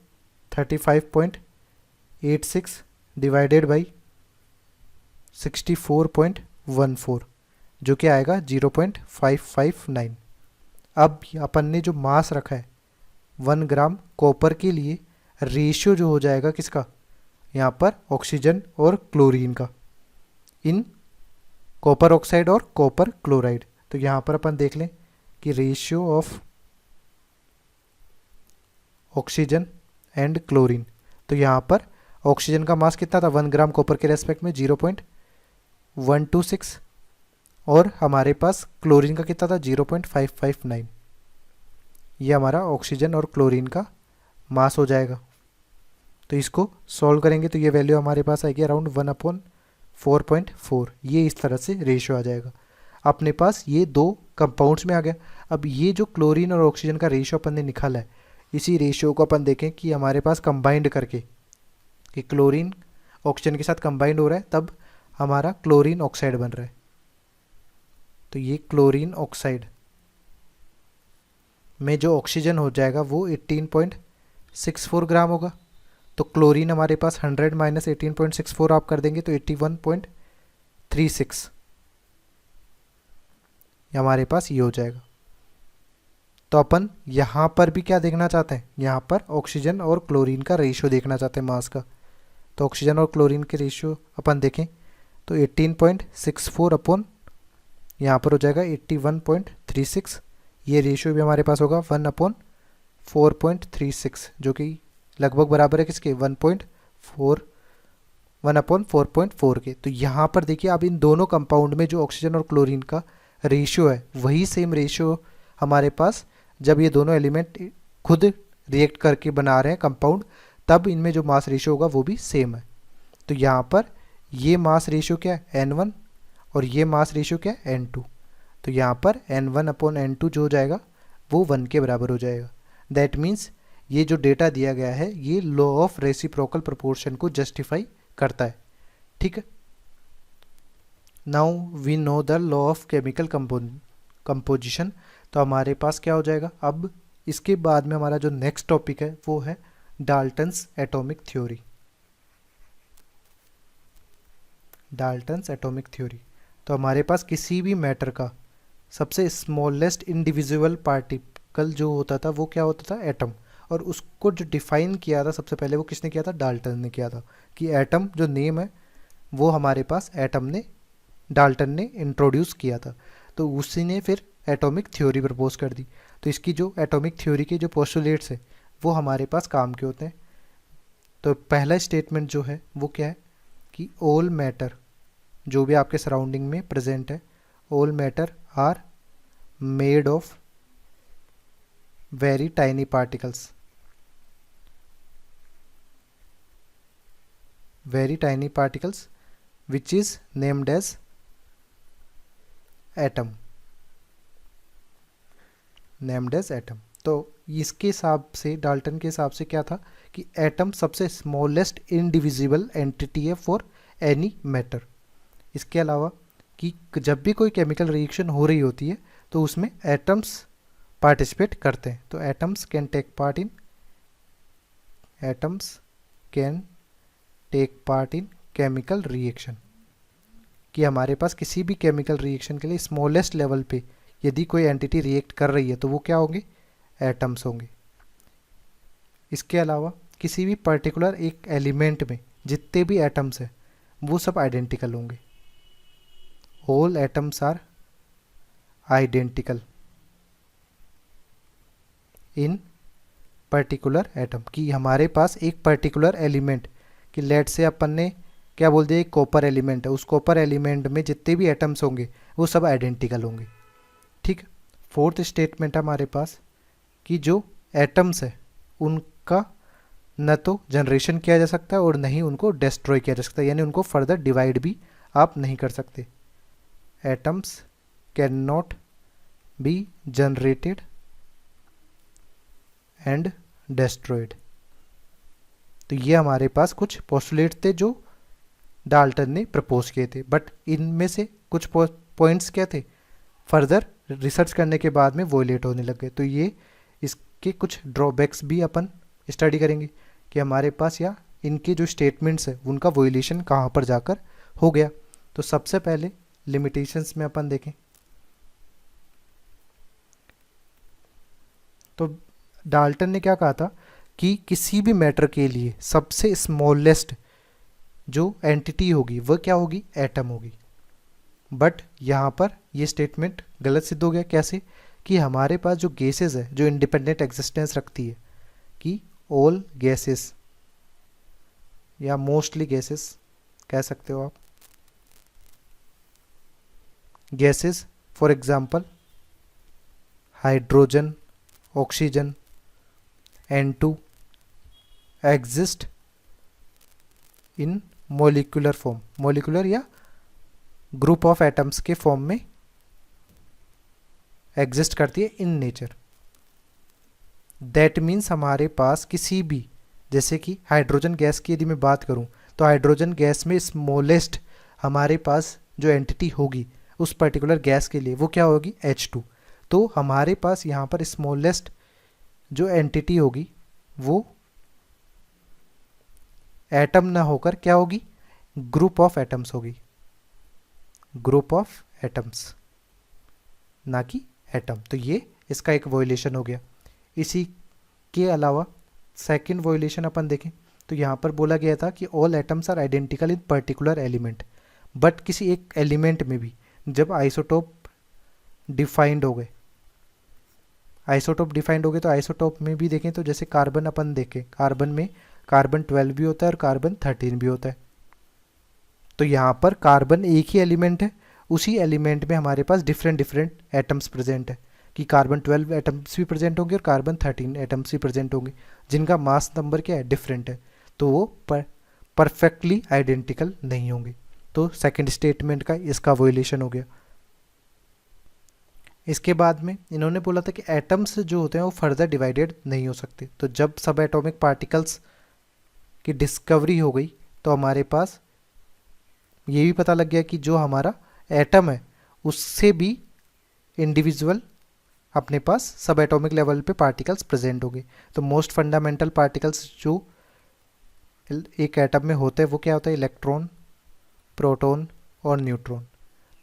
35.86 डिवाइडेड बाई 64.14 जो कि आएगा 0.559। अब अपन ने जो मास रखा है 1 ग्राम कॉपर के लिए, रेशियो जो हो जाएगा किसका, यहाँ पर ऑक्सीजन और क्लोरीन का, इन कॉपर ऑक्साइड और कॉपर क्लोराइड। तो यहाँ पर अपन देख लें कि ratio of oxygen and chlorine, तो यहाँ पर ऑक्सीजन का मास कितना था 1 ग्राम कॉपर के रेस्पेक्ट में 0.126 और हमारे पास क्लोरीन का कितना था 0.559। ये हमारा ऑक्सीजन और क्लोरीन का मास हो जाएगा। तो इसको सॉल्व करेंगे तो ये वैल्यू हमारे पास आएगी अराउंड 1/4.4। ये इस तरह से रेशियो आ जाएगा। अपने पास ये दो कंपाउंड्स में आ गया। अब ये जो क्लोरीन और ऑक्सीजन का रेशियो अपन ने निकाला है, इसी रेशियो को अपन देखें कि हमारे पास कंबाइंड करके कि क्लोरीन ऑक्सीजन के साथ कंबाइंड हो रहा है, तब हमारा क्लोरीन ऑक्साइड बन रहा है। तो ये क्लोरीन ऑक्साइड में जो ऑक्सीजन हो जाएगा वो 18.64 ग्राम होगा। तो क्लोरीन हमारे पास 100 माइनस 18.64 आप कर देंगे तो 81.36 हमारे पास ये हो जाएगा। तो अपन यहाँ पर भी क्या देखना चाहते हैं, यहाँ पर ऑक्सीजन और क्लोरीन का रेशियो देखना चाहते हैं मास का। तो ऑक्सीजन और क्लोरीन के रेशियो अपन देखें तो 18.64 अपॉन यहाँ पर हो जाएगा 81.36। ये रेशियो भी हमारे पास होगा 1/4.36 जो कि लगभग बराबर है किसके 1/4.4 के। तो यहाँ पर देखिए अब इन दोनों कंपाउंड में जो ऑक्सीजन और क्लोरीन का रेशियो है वही सेम रेशियो हमारे पास जब ये दोनों एलिमेंट खुद रिएक्ट करके बना रहे हैं कंपाउंड, तब इनमें जो मास रेशियो होगा वो भी सेम है। तो यहाँ पर ये मास रेशियो क्या है N1 और ये मास रेशियो क्या है, N2। तो यहाँ पर N1/N2 जो हो जाएगा वो 1 के बराबर हो जाएगा। दैट मीन्स ये जो डेटा दिया गया है ये लॉ ऑफ रेसिप्रोकल प्रोपोर्शन को जस्टिफाई करता है। ठीक है, now we know the law of chemical composition. तो हमारे पास क्या हो जाएगा, अब इसके बाद में हमारा जो नेक्स्ट टॉपिक है वो है Dalton's atomic theory. Dalton's atomic theory. तो हमारे पास किसी भी मैटर का सबसे स्मॉलेस्ट इंडिविजुअल पार्टिकल जो होता था वो क्या होता था, एटम। और उसको जो डिफाइन किया था सबसे पहले वो किसने किया था, डाल्टन ने किया था, कि एटम जो नेम है वो हमारे पास डाल्टन ने इंट्रोड्यूस किया था। तो उसी ने फिर एटॉमिक थ्योरी प्रपोज कर दी। तो इसकी जो एटॉमिक थ्योरी के जो पोस्टुलेट्स है वो हमारे पास काम के होते हैं। तो पहला स्टेटमेंट जो है वो क्या है कि ऑल मैटर, जो भी आपके सराउंडिंग में प्रेजेंट है, all matter are made of very tiny particles, very tiny particles which is named as atom, named as atom। तो इसके हिसाब से, डाल्टन के हिसाब से क्या था कि एटम सबसे स्मॉलेस्ट इंडिविजिबल एंटिटी है फॉर एनी मैटर। इसके अलावा कि जब भी कोई केमिकल रिएक्शन हो रही होती है तो उसमें एटम्स पार्टिसिपेट करते हैं। तो atoms can take part in chemical reaction, कि हमारे पास किसी भी केमिकल रिएक्शन के लिए स्मॉलेस्ट लेवल पे यदि कोई एंटिटी रिएक्ट कर रही है तो वो क्या होंगे, एटम्स होंगे। इसके अलावा किसी भी पर्टिकुलर एक एलिमेंट में जितने भी एटम्स हैं वो सब आइडेंटिकल होंगे। All atoms are identical in particular atom, कि हमारे पास एक पर्टिकुलर एलिमेंट, कि लेट से अपन ने क्या बोल दिया, एक कॉपर एलिमेंट है, उस कॉपर एलिमेंट में जितने भी एटम्स होंगे वो सब आइडेंटिकल होंगे। ठीक है, फोर्थ स्टेटमेंट हमारे पास कि जो एटम्स है उनका न तो जनरेशन किया जा सकता है और न ही उनको डिस्ट्रॉय किया जा सकता है, यानी उनको फर्दर डिवाइड भी आप नहीं कर सकते। Atoms can not be generated and destroyed. तो ये हमारे पास कुछ पोस्टुलेट थे जो डाल्टन ने प्रपोज किए थे, बट इनमें से कुछ पॉइंट्स क्या थे, फर्दर रिसर्च करने के बाद में वोलेट होने लग गए। तो ये इसके कुछ ड्रॉबैक्स भी अपन स्टडी करेंगे कि हमारे पास या इनके जो स्टेटमेंट्स है उनका वोलेशन कहाँ पर जाकर हो गया। तो सबसे पहले लिमिटेशंस में अपन देखें तो डाल्टन ने क्या कहा था कि किसी भी मैटर के लिए सबसे स्मॉलेस्ट जो एंटिटी होगी वह क्या होगी, एटम होगी। बट यहाँ पर ये स्टेटमेंट गलत सिद्ध हो गया। कैसे, कि हमारे पास जो गैसेस है जो इंडिपेंडेंट एग्जिस्टेंस रखती है, कि ऑल गैसेस या मोस्टली गैसेस कह सकते हो आप, gases for example hydrogen, oxygen, N2 exist in molecular form, molecular या ग्रुप ऑफ एटम्स के फॉर्म में एग्जिस्ट करती है इन नेचर। दैट मीन्स हमारे पास किसी भी, जैसे कि हाइड्रोजन गैस की यदि मैं बात करूं तो हाइड्रोजन गैस में स्मॉलेस्ट हमारे पास जो एंटिटी होगी उस पर्टिकुलर गैस के लिए वो क्या होगी, H2। तो हमारे पास यहाँ पर स्मॉलेस्ट जो एंटिटी होगी वो एटम ना होकर क्या होगी, ग्रुप ऑफ एटम्स होगी, ग्रुप ऑफ एटम्स, ना कि एटम। तो ये इसका एक वॉयलेशन हो गया। इसी के अलावा सेकंड वॉयलेशन अपन देखें तो यहाँ पर बोला गया था कि all atoms are identical in particular element, but किसी एक एलिमेंट में भी जब आइसोटोप डिफाइंड हो गए, आइसोटोप डिफाइंड हो गए तो आइसोटोप में भी देखें तो जैसे कार्बन अपन देखें, कार्बन में कार्बन 12 भी होता है और कार्बन 13 भी होता है। तो यहाँ पर कार्बन एक ही एलिमेंट है, उसी एलिमेंट में हमारे पास डिफरेंट डिफरेंट एटम्स प्रेजेंट है, कि कार्बन 12 एटम्स भी प्रेजेंट होंगे और कार्बन 13 एटम्स भी प्रेजेंट होंगे, जिनका मास नंबर क्या है, डिफरेंट है। तो वो परफेक्टली आइडेंटिकल नहीं होंगे। तो सेकंड स्टेटमेंट का इसका वोलेशन हो गया। इसके बाद में इन्होंने बोला था कि एटम्स जो होते हैं वो फर्दर डिवाइडेड नहीं हो सकते। तो जब सब एटॉमिक पार्टिकल्स की डिस्कवरी हो गई तो हमारे पास ये भी पता लग गया कि जो हमारा एटम है उससे भी इंडिविजुअल अपने पास सब एटॉमिक लेवल पे पार्टिकल्स प्रेजेंट हो गए। तो मोस्ट फंडामेंटल पार्टिकल्स जो एक एटम में होते हैं वो क्या होता है, इलेक्ट्रॉन, प्रोटॉन और न्यूट्रॉन।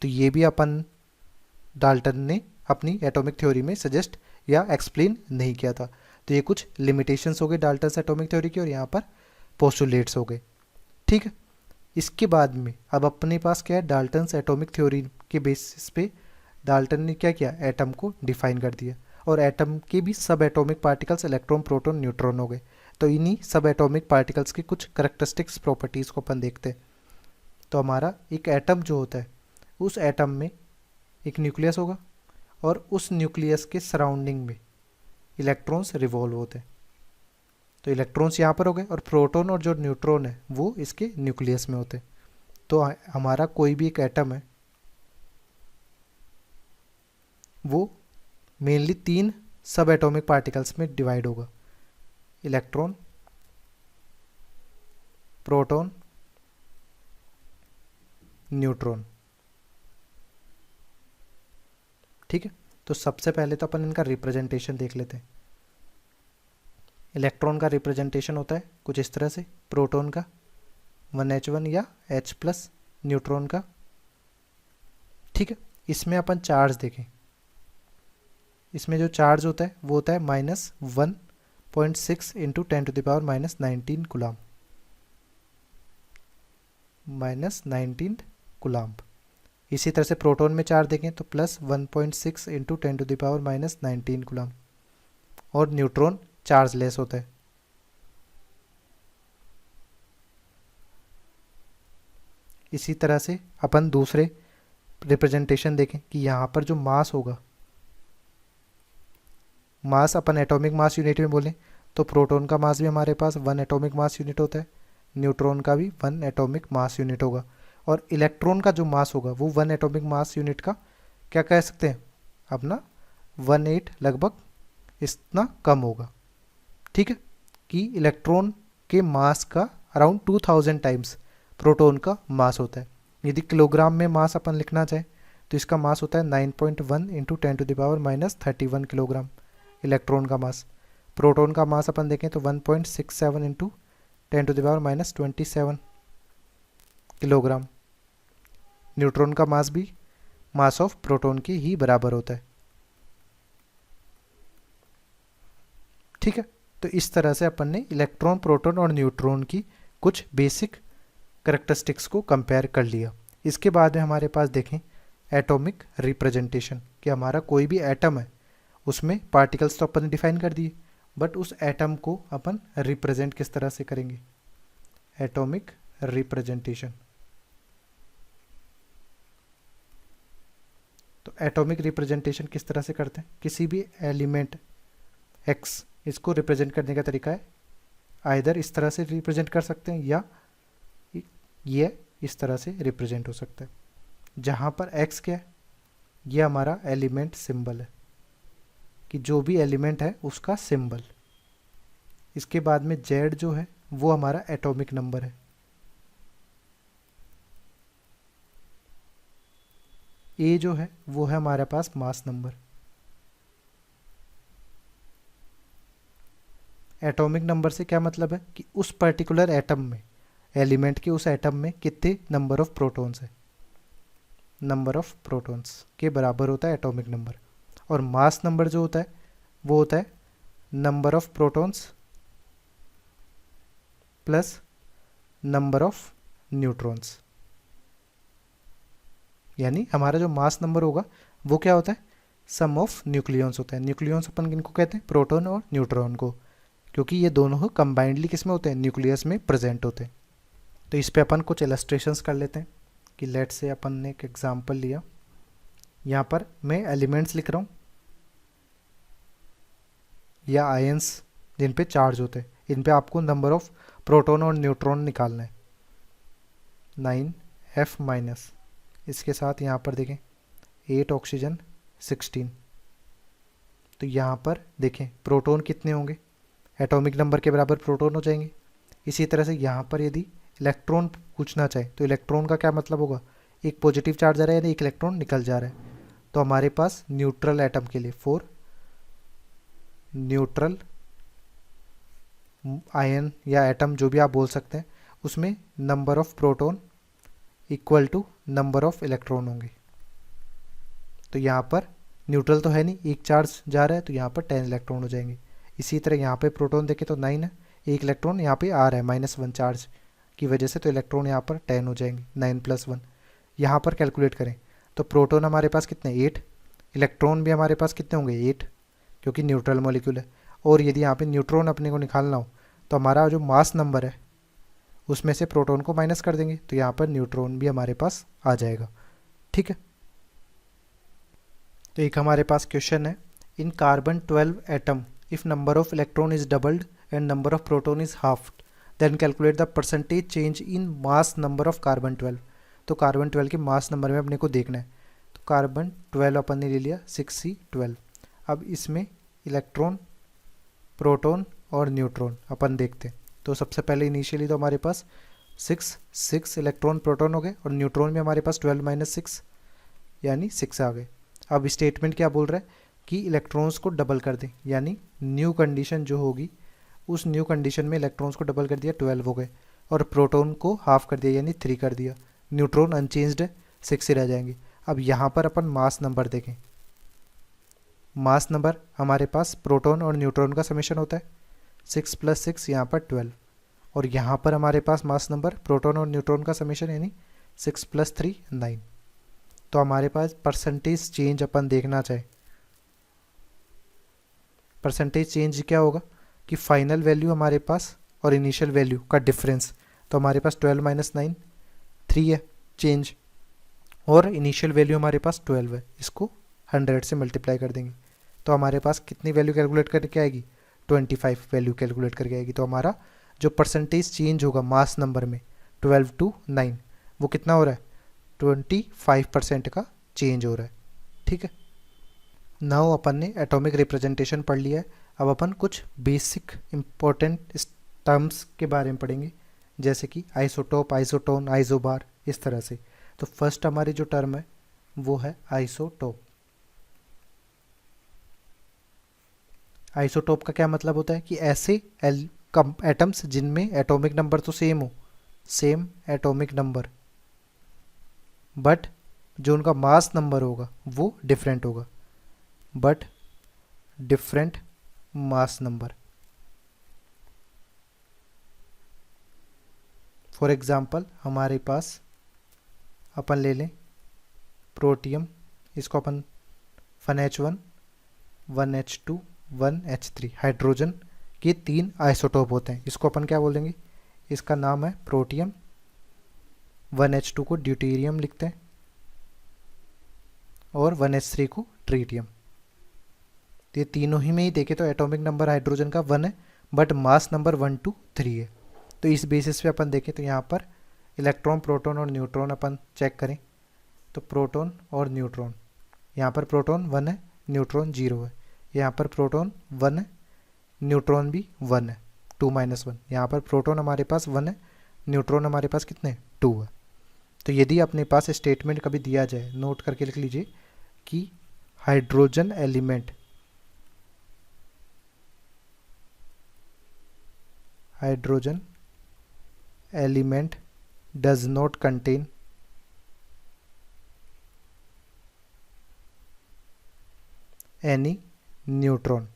तो ये भी अपन डाल्टन ने अपनी एटॉमिक थ्योरी में सजेस्ट या एक्सप्लेन नहीं किया था। तो ये कुछ लिमिटेशंस हो गए डाल्टन एटॉमिक थ्योरी की और यहाँ पर पोस्टुलेट्स हो गए। ठीक है, इसके बाद में अब अपने पास क्या है, डाल्टन एटॉमिक थ्योरी के बेसिस पे डाल्टन ने क्या किया, एटम को डिफाइन कर दिया और एटम के भी सब atomic particles electron, proton, neutron हो गए। तो इन्हीं सब एटॉमिक पार्टिकल्स की कुछ करेक्टरिस्टिक्स प्रॉपर्टीज़ को अपन देखते हैं। तो हमारा एक एटम जो होता है उस एटम में एक न्यूक्लियस होगा और उस न्यूक्लियस के सराउंडिंग में इलेक्ट्रॉन्स रिवॉल्व होते हैं। तो इलेक्ट्रॉन्स यहाँ पर हो गए और प्रोटॉन और जो न्यूट्रॉन है वो इसके न्यूक्लियस में होते हैं। तो हमारा कोई भी एक एटम है वो मेनली 3 सब एटॉमिक पार्टिकल्स में डिवाइड होगा, इलेक्ट्रॉन, प्रोटॉन, न्यूट्रॉन। ठीक है, तो सबसे पहले तो अपन इनका रिप्रेजेंटेशन देख लेते हैं। इलेक्ट्रॉन का रिप्रेजेंटेशन होता है कुछ इस तरह से, प्रोटॉन का 1h1 या H+, न्यूट्रॉन का। ठीक है, इसमें अपन चार्ज देखें। इसमें जो चार्ज होता है वो होता है -1.6 इंटू 10⁻⁻19 कूलाम, -19 कूलाम। इसी तरह से प्रोटॉन में चार्ज देखें तो +1.6 इंटू 10⁻⁻19 कूलाम। और न्यूट्रॉन चार्जलेस होता है। इसी तरह से अपन दूसरे रिप्रेजेंटेशन देखें कि यहाँ पर जो मास होगा, मास अपन एटॉमिक मास यूनिट में बोलें तो प्रोटॉन का मास भी हमारे पास 1 एटॉमिक मास यूनिट होता है, न्यूट्रॉन का भी 1 एटॉमिक मास यूनिट होगा और इलेक्ट्रॉन का जो मास होगा वो 1 एटॉमिक मास यूनिट का क्या कह सकते हैं, अपना 1/8 लगभग इतना कम होगा। ठीक है, कि इलेक्ट्रॉन के मास का अराउंड 2000 टाइम्स प्रोटॉन का मास होता है। यदि किलोग्राम में मास अपन लिखना चाहें तो इसका मास होता है 9.1 इंटू 10⁻⁻31 किलोग्राम इलेक्ट्रॉन का मास। प्रोटॉन का मास अपन देखें तो 1.67 इंटू 10⁻⁻27 किलोग्राम। न्यूट्रॉन का मास भी मास ऑफ प्रोटॉन के ही बराबर होता है। ठीक है, तो इस तरह से अपन ने इलेक्ट्रॉन, प्रोटॉन और न्यूट्रॉन की कुछ बेसिक करेक्टरिस्टिक्स को कंपेयर कर लिया। इसके बाद में हमारे पास देखें एटॉमिक रिप्रेजेंटेशन, कि हमारा कोई भी एटम है उसमें पार्टिकल्स तो अपन ने डिफाइन कर दिए, बट उस एटम को अपन रिप्रेजेंट किस तरह से करेंगे, एटॉमिक रिप्रेजेंटेशन। तो एटॉमिक रिप्रेजेंटेशन किस तरह से करते हैं, किसी भी एलिमेंट एक्स, इसको रिप्रेजेंट करने का तरीका है आइदर इस तरह से रिप्रेजेंट कर सकते हैं या ये इस तरह से रिप्रेजेंट हो सकता है। जहाँ पर एक्स क्या है, ये हमारा एलिमेंट सिंबल है, कि जो भी एलिमेंट है उसका सिंबल। इसके बाद में जेड जो है वो हमारा एटॉमिक नंबर है, ए जो है वो है हमारे पास मास नंबर। एटॉमिक नंबर से क्या मतलब है कि उस पर्टिकुलर एटम में, एलिमेंट के उस एटम में कितने नंबर ऑफ प्रोटॉन्स है, नंबर ऑफ प्रोटॉन्स के बराबर होता है एटॉमिक नंबर। और मास नंबर जो होता है वो होता है number of protons plus number of neutrons. यानी हमारा जो मास नंबर होगा वो क्या होता है, सम ऑफ न्यूक्लियॉन्स होता है। न्यूक्लियॉन्स अपन किनको कहते हैं, प्रोटॉन और न्यूट्रॉन को, क्योंकि ये दोनों कंबाइंडली किस में होते हैं, न्यूक्लियस में प्रेजेंट होते हैं। तो इस पे अपन कुछ इलस्ट्रेशंस कर लेते हैं कि लेट से अपन ने एक एग्जांपल लिया, यहाँ पर मैं एलिमेंट्स लिख रहा हूँ या आयंस जिन पे चार्ज होते हैं, इन पे आपको नंबर ऑफ प्रोटॉन और न्यूट्रॉन निकालना है। 9 F माइनस, इसके साथ यहाँ पर देखें 8 ऑक्सीजन 16। तो यहाँ पर देखें प्रोटॉन कितने होंगे, एटॉमिक नंबर के बराबर प्रोटॉन हो जाएंगे। इसी तरह से यहाँ पर यदि इलेक्ट्रॉन पूछना चाहे तो इलेक्ट्रॉन का क्या मतलब होगा, एक पॉजिटिव चार्ज आ रहा है यानी एक इलेक्ट्रॉन निकल जा रहा है। तो हमारे पास न्यूट्रल एटम के लिए फॉर न्यूट्रल आयन या एटम जो भी आप बोल सकते हैं, उसमें number of proton equal to number of electron होंगे। तो यहाँ पर न्यूट्रल तो है नहीं, एक चार्ज जा रहा है तो यहाँ पर 10 इलेक्ट्रॉन हो जाएंगे। इसी तरह यहाँ पे प्रोटॉन देखें तो 9 है, एक इलेक्ट्रॉन यहाँ पे आ रहा है -1 चार्ज की वजह से, तो इलेक्ट्रॉन यहाँ पर 10 हो जाएंगे। 9 + 1 यहाँ पर कैलकुलेट करें तो प्रोटॉन हमारे पास कितने 8, इलेक्ट्रॉन भी हमारे पास कितने होंगे 8 क्योंकि न्यूट्रल मॉलिक्यूल है। और यदि यहाँ पे न्यूट्रॉन अपने को निकालना हो तो हमारा जो मास नंबर है उसमें से प्रोटॉन को माइनस कर देंगे, तो यहाँ पर न्यूट्रॉन भी हमारे पास आ जाएगा। ठीक है, तो एक हमारे पास क्वेश्चन है, in carbon 12 atom if number of electron is doubled and number of proton is halved then calculate the percentage change in mass number of carbon 12। तो कार्बन 12 के मास नंबर में अपने को देखना है। तो कार्बन 12 अपन ने ले लिया 6C12। अब इसमें इलेक्ट्रॉन, प्रोटॉन और न्यूट्रॉन अपन देखते हैं। तो सबसे पहले इनिशियली तो हमारे पास 6 इलेक्ट्रॉन प्रोटॉन हो गए और न्यूट्रॉन में हमारे पास 12 - 6 यानी 6 आ गए। अब स्टेटमेंट क्या बोल रहा है कि इलेक्ट्रॉन्स को डबल कर दें, यानी न्यू कंडीशन जो होगी उस न्यू कंडीशन में इलेक्ट्रॉन्स को डबल कर दिया 12 हो गए, और प्रोटॉन को हाफ कर दिया यानी 3 कर दिया। न्यूट्रॉन अनचेंज्ड है 6 ही रह जाएंगे। अब यहाँ पर अपन मास नंबर देखें, मास नंबर हमारे पास प्रोटॉन और न्यूट्रॉन का समेशन होता है 6 + 6 यहाँ पर 12, और यहाँ पर हमारे पास मास नंबर प्रोटॉन और न्यूट्रॉन का समेशन यानी 6 + 3 9। तो हमारे पास परसेंटेज चेंज अपन देखना चाहे, परसेंटेज चेंज क्या होगा कि फाइनल वैल्यू हमारे पास और इनिशियल वैल्यू का डिफरेंस। तो हमारे पास 12 - 9 3 है चेंज, और इनिशियल वैल्यू हमारे पास 12 है, इसको 100 से मल्टीप्लाई कर देंगे तो हमारे पास कितनी वैल्यू कैलकुलेट करके आएगी 25 वैल्यू कैलकुलेट करके आएगी। तो हमारा जो परसेंटेज चेंज होगा मास नंबर में 12 to 9 वो कितना हो रहा है 25% का चेंज हो रहा है। ठीक है, नाउ अपन ने एटॉमिक रिप्रेजेंटेशन पढ़ लिया है। अब अपन कुछ बेसिक इंपॉर्टेंट टर्म्स के बारे में पढ़ेंगे, जैसे कि आइसोटोप, आइसोटोन, आइसोबार, इस तरह से। तो फर्स्ट हमारी जो टर्म है वो है आइसोटोप। आइसोटोप का क्या मतलब होता है कि ऐसे एटम्स जिनमें एटॉमिक नंबर तो सेम हो, सेम एटॉमिक नंबर, बट जो उनका मास नंबर होगा वो डिफरेंट होगा, but different mass number. For example हमारे पास अपन ले लें प्रोटियम, इसको अपन 1H1 1H2 1H3 हाइड्रोजन के 3 आइसोटोप होते हैं। इसको अपन क्या बोलेंगे, इसका नाम है प्रोटियम। 1H2 को ड्यूटेरियम लिखते हैं और 1H3 को ट्रीटियम। ये तीनों ही में ही देखें तो एटॉमिक नंबर हाइड्रोजन का 1 है, बट मास नंबर 1 2 3 है। तो इस बेसिस पे अपन देखें तो यहाँ पर इलेक्ट्रॉन, प्रोटॉन और न्यूट्रॉन अपन चेक करें तो प्रोटॉन और न्यूट्रॉन, यहाँ पर प्रोटॉन 1 है, न्यूट्रॉन 0 है। यहाँ पर प्रोटॉन 1 है, न्यूट्रॉन भी 1 है, 2 - 1। यहाँ पर प्रोटॉन हमारे पास 1 है, न्यूट्रॉन हमारे पास कितने 2 है। तो यदि अपने पास स्टेटमेंट कभी दिया जाए, नोट करके लिख लीजिए कि hydrogen element, hydrogen element does not contain any neutron.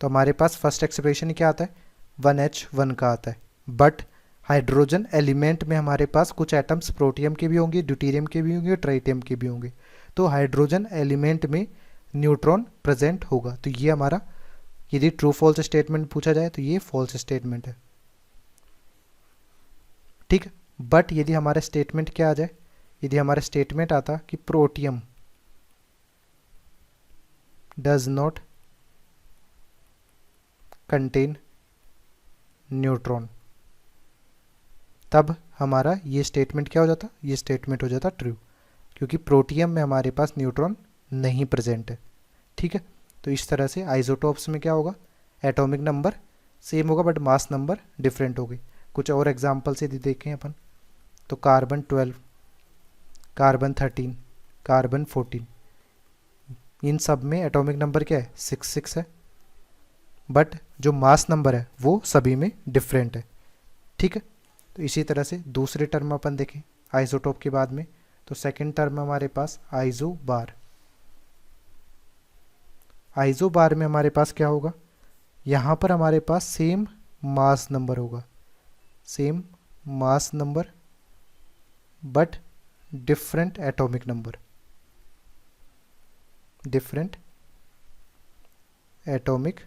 तो हमारे पास फर्स्ट एक्सप्रेशन क्या आता है 1H1 का आता है, बट हाइड्रोजन एलिमेंट में हमारे पास कुछ एटम्स प्रोटियम के भी होंगे, ड्यूटेरियम के भी होंगे, ट्राइटियम के भी होंगे। तो हाइड्रोजन एलिमेंट में न्यूट्रॉन प्रेजेंट होगा। तो ये हमारा, यदि ट्रू फॉल्स स्टेटमेंट पूछा जाए तो ये फॉल्स स्टेटमेंट है। ठीक है, बट यदि हमारा स्टेटमेंट क्या आ जाए, यदि हमारा स्टेटमेंट आता कि protium does not contain neutron, तब हमारा ये स्टेटमेंट क्या हो जाता, ये स्टेटमेंट हो जाता ट्रू, क्योंकि प्रोटियम में हमारे पास न्यूट्रॉन नहीं प्रेजेंट है। ठीक है, तो इस तरह से आइसोटोप्स में क्या होगा, एटॉमिक नंबर सेम होगा बट मास नंबर डिफरेंट होगी। कुछ और एग्जाम्पल से देखें अपन, तो कार्बन 12, कार्बन 13, कार्बन 14, इन सब में एटॉमिक नंबर क्या है, 6 है, बट जो मास नंबर है वो सभी में डिफरेंट है। ठीक है, तो इसी तरह से दूसरे टर्म अपन देखें आइसोटोप के बाद में, तो सेकंड टर्म हमारे पास आइसोबार। आइसोबार में हमारे पास क्या होगा, यहाँ पर हमारे पास सेम मास नंबर होगा, same mass number but different atomic number, different atomic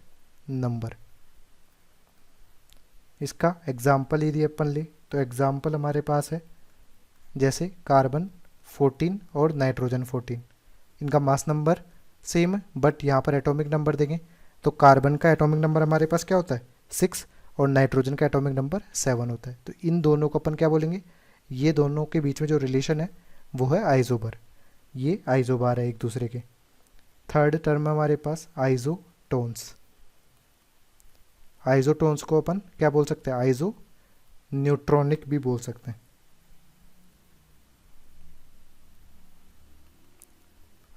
number. इसका एग्जाम्पल यदि अपन ले तो एग्जाम्पल हमारे पास है जैसे कार्बन 14 और नाइट्रोजन 14, इनका मास नंबर सेम है बट यहाँ पर एटॉमिक नंबर देखें तो कार्बन का एटॉमिक नंबर हमारे पास क्या होता है 6 और नाइट्रोजन का एटॉमिक नंबर 7 होता है। तो इन दोनों को अपन क्या बोलेंगे, ये दोनों के बीच में जो रिलेशन है वो है आइसोबर, ये आइसोबार है एक दूसरे के। थर्ड टर्म हमारे पास आइसोटोन्स। आइसोटोन्स को अपन क्या बोल सकते हैं, आइसो न्यूट्रॉनिक भी बोल सकते हैं।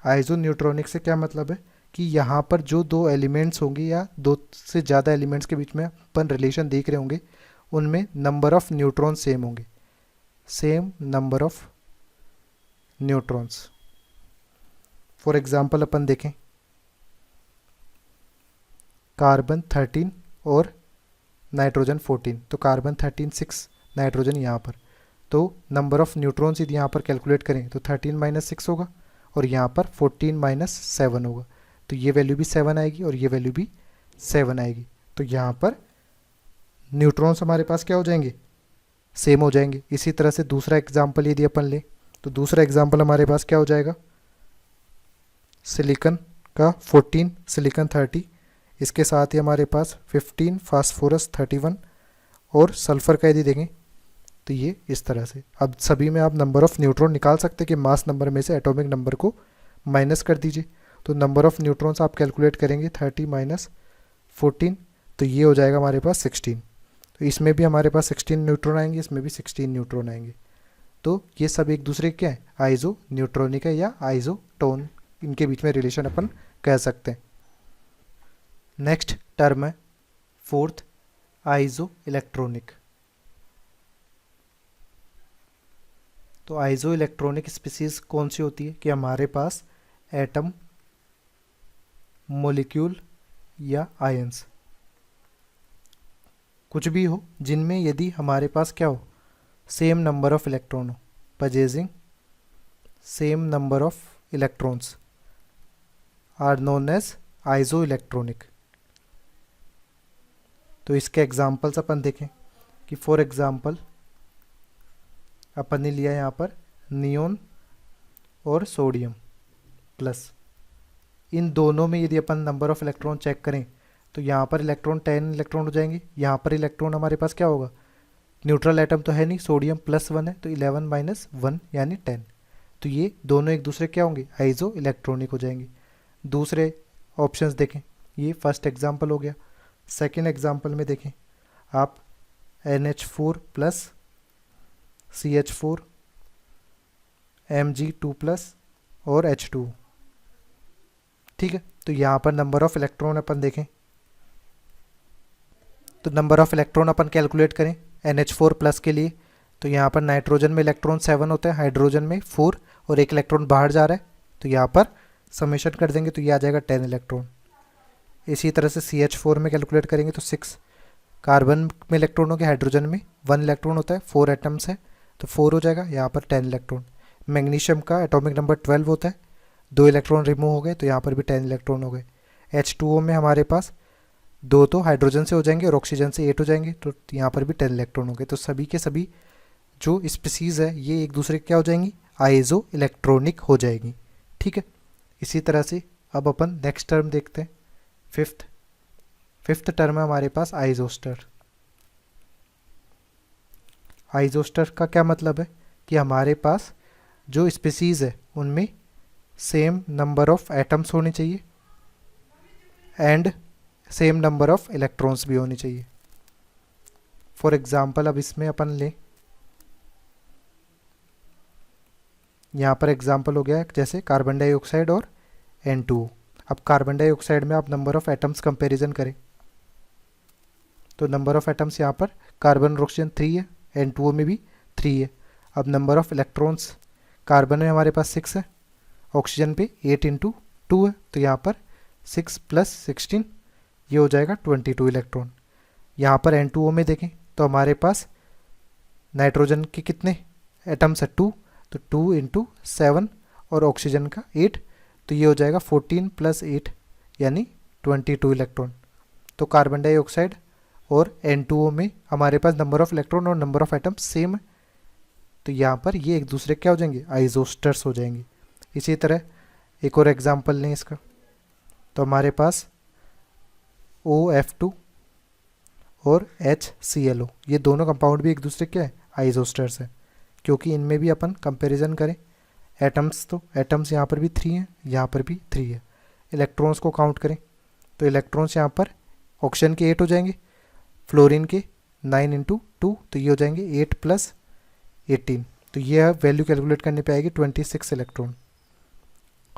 आइसो न्यूट्रॉनिक से क्या मतलब है कि यहाँ पर जो दो एलिमेंट्स होंगे या दो से ज़्यादा एलिमेंट्स के बीच में अपन रिलेशन देख रहे होंगे उनमें नंबर ऑफ न्यूट्रॉन सेम होंगे, same number of neutrons. For example अपन देखें कार्बन 13 और नाइट्रोजन 14, तो कार्बन 13 6, नाइट्रोजन यहाँ पर, तो नंबर ऑफ न्यूट्रॉन्स यदि यहाँ पर कैलकुलेट करें तो 13 माइनस 6 होगा और यहाँ पर 14 माइनस 7 होगा, तो ये वैल्यू भी 7 आएगी और ये वैल्यू भी 7 आएगी। तो यहाँ पर न्यूट्रॉन्स हमारे पास क्या हो जाएंगे, सेम हो जाएंगे। इसी तरह से दूसरा एग्जाम्पल यदि अपन ले तो दूसरा एग्जाम्पल हमारे पास क्या हो जाएगा, सिलिकॉन का 14, सिलिकॉन 30, इसके साथ ही हमारे पास 15 फास्फोरस 31 और सल्फर का यदि देखें तो ये इस तरह से। अब सभी में आप नंबर ऑफ न्यूट्रॉन निकाल सकते हैं कि मास नंबर में से एटॉमिक नंबर को माइनस कर दीजिए, तो नंबर ऑफ न्यूट्रॉन्स आप कैलकुलेट करेंगे 30 माइनस 14, तो ये हो जाएगा हमारे पास 16। तो इसमें भी हमारे पास 16 न्यूट्रॉन आएंगे, इसमें भी 16 न्यूट्रॉन आएंगे। तो ये सब एक दूसरे के क्या है, आइसो न्यूट्रॉनिक है या आइसोटोन, इनके बीच में रिलेशन अपन कह सकते हैं। नेक्स्ट टर्म है फोर्थ आइसो इलेक्ट्रॉनिक। तो आइसो इलेक्ट्रॉनिक स्पीसीज कौन सी होती है कि हमारे पास एटम, मॉलिक्यूल या आयंस कुछ भी हो जिनमें यदि हमारे पास क्या हो, सेम नंबर ऑफ इलेक्ट्रॉन हो, possessing same number of electrons are known as isoelectronic. तो इसके एग्जाम्पल्स अपन देखें कि फॉर एग्जाम्पल अपन ने लिया यहाँ पर नियोन और सोडियम प्लस, इन दोनों में यदि अपन नंबर ऑफ इलेक्ट्रॉन चेक करें तो यहाँ पर इलेक्ट्रॉन 10 इलेक्ट्रॉन हो जाएंगे, यहाँ पर इलेक्ट्रॉन हमारे पास क्या होगा, न्यूट्रल एटम तो है नहीं, सोडियम +1 है तो 11 माइनस 1 यानी 10, तो ये दोनों एक दूसरे क्या होंगे, आइसो इलेक्ट्रॉनिक हो जाएंगे। दूसरे ऑप्शंस देखें, ये फर्स्ट एग्जाम्पल हो गया। सेकेंड एग्जाम्पल में देखें आप NH4 plus CH4 Mg2 plus और H2, ठीक है। तो यहाँ पर नंबर ऑफ इलेक्ट्रॉन अपन देखें तो number of electron upon calculate करें NH4 प्लस के लिए, तो यहाँ पर नाइट्रोजन में इलेक्ट्रॉन 7 होते हैं, हाइड्रोजन में 4 और एक इलेक्ट्रॉन बाहर जा रहा है, तो यहाँ पर समेशन कर देंगे तो ये आ जाएगा 10 इलेक्ट्रॉन। इसी तरह से CH4 में कैलकुलेट करेंगे तो 6, कार्बन में इलेक्ट्रॉन हो गया, हाइड्रोजन में 1 इलेक्ट्रॉन होता है, 4 एटम्स है तो 4 हो जाएगा, यहाँ पर 10 इलेक्ट्रॉन। मैग्नीशियम का एटॉमिक नंबर 12 होता है, 2 इलेक्ट्रॉन रिमूव हो गए तो यहाँ पर भी 10 इलेक्ट्रॉन हो गए। H2O में हमारे पास 2 तो हाइड्रोजन से हो जाएंगे और ऑक्सीजन से 8 हो जाएंगे, तो यहाँ पर भी 10 इलेक्ट्रॉन हो गए। तो सभी के सभी जो स्पीसीज़ है ये एक दूसरे क्या हो जाएंगी, आइसो इलेक्ट्रॉनिक हो जाएगी, ठीक है। इसी तरह से अब अपन नेक्स्ट टर्म देखते हैं, फिफ्थ टर्म है हमारे पास आइसोस्टर। आइसोस्टर का क्या मतलब है कि हमारे पास जो स्पीसीज़ है उनमें सेम नंबर ऑफ एटम्स होने चाहिए and same number of electrons भी होने चाहिए। फॉर एग्जांपल अब इसमें अपन लें, यहाँ पर एग्जांपल हो गया जैसे कार्बन डाइऑक्साइड और N2O। अब कार्बन डाइऑक्साइड में आप नंबर ऑफ एटम्स कंपैरिजन करें तो नंबर ऑफ एटम्स यहाँ पर कार्बन और ऑक्सीजन 3 है, N2O में भी 3 है। अब नंबर ऑफ इलेक्ट्रॉन्स कार्बन में हमारे पास 6 है, ऑक्सीजन पे 8 इंटू 2 है, तो यहाँ पर 6 + 16 ये हो जाएगा 22 इलेक्ट्रॉन। यहाँ पर N2O में देखें तो हमारे पास नाइट्रोजन के कितने एटम्स है 2, तो 2 इंटू 7 और ऑक्सीजन का 8, तो ये हो जाएगा 14 + 8 यानी 22 इलेक्ट्रॉन। तो कार्बन डाइऑक्साइड और N2O में हमारे पास नंबर ऑफ इलेक्ट्रॉन और नंबर ऑफ एटम्स सेम है, तो यहाँ पर ये एक दूसरे क्या हो जाएंगे, आइसोस्टर्स हो जाएंगे। इसी तरह एक और एग्जांपल लें इसका, तो हमारे पास OF2 और HClO ये दोनों कंपाउंड भी एक दूसरे क्या है, आइसोस्टर्स है, क्योंकि इनमें भी अपन कंपैरिजन करें एटम्स, तो एटम्स यहाँ पर भी 3 हैं, यहाँ पर भी 3 है। इलेक्ट्रॉन्स को काउंट करें तो इलेक्ट्रॉन्स यहाँ पर ऑक्सीजन के 8 हो जाएंगे, फ्लोरीन के 9 इंटू 2, तो ये हो जाएंगे 8 + 18, तो ये वैल्यू कैलकुलेट करने पे आएगी 26 इलेक्ट्रॉन।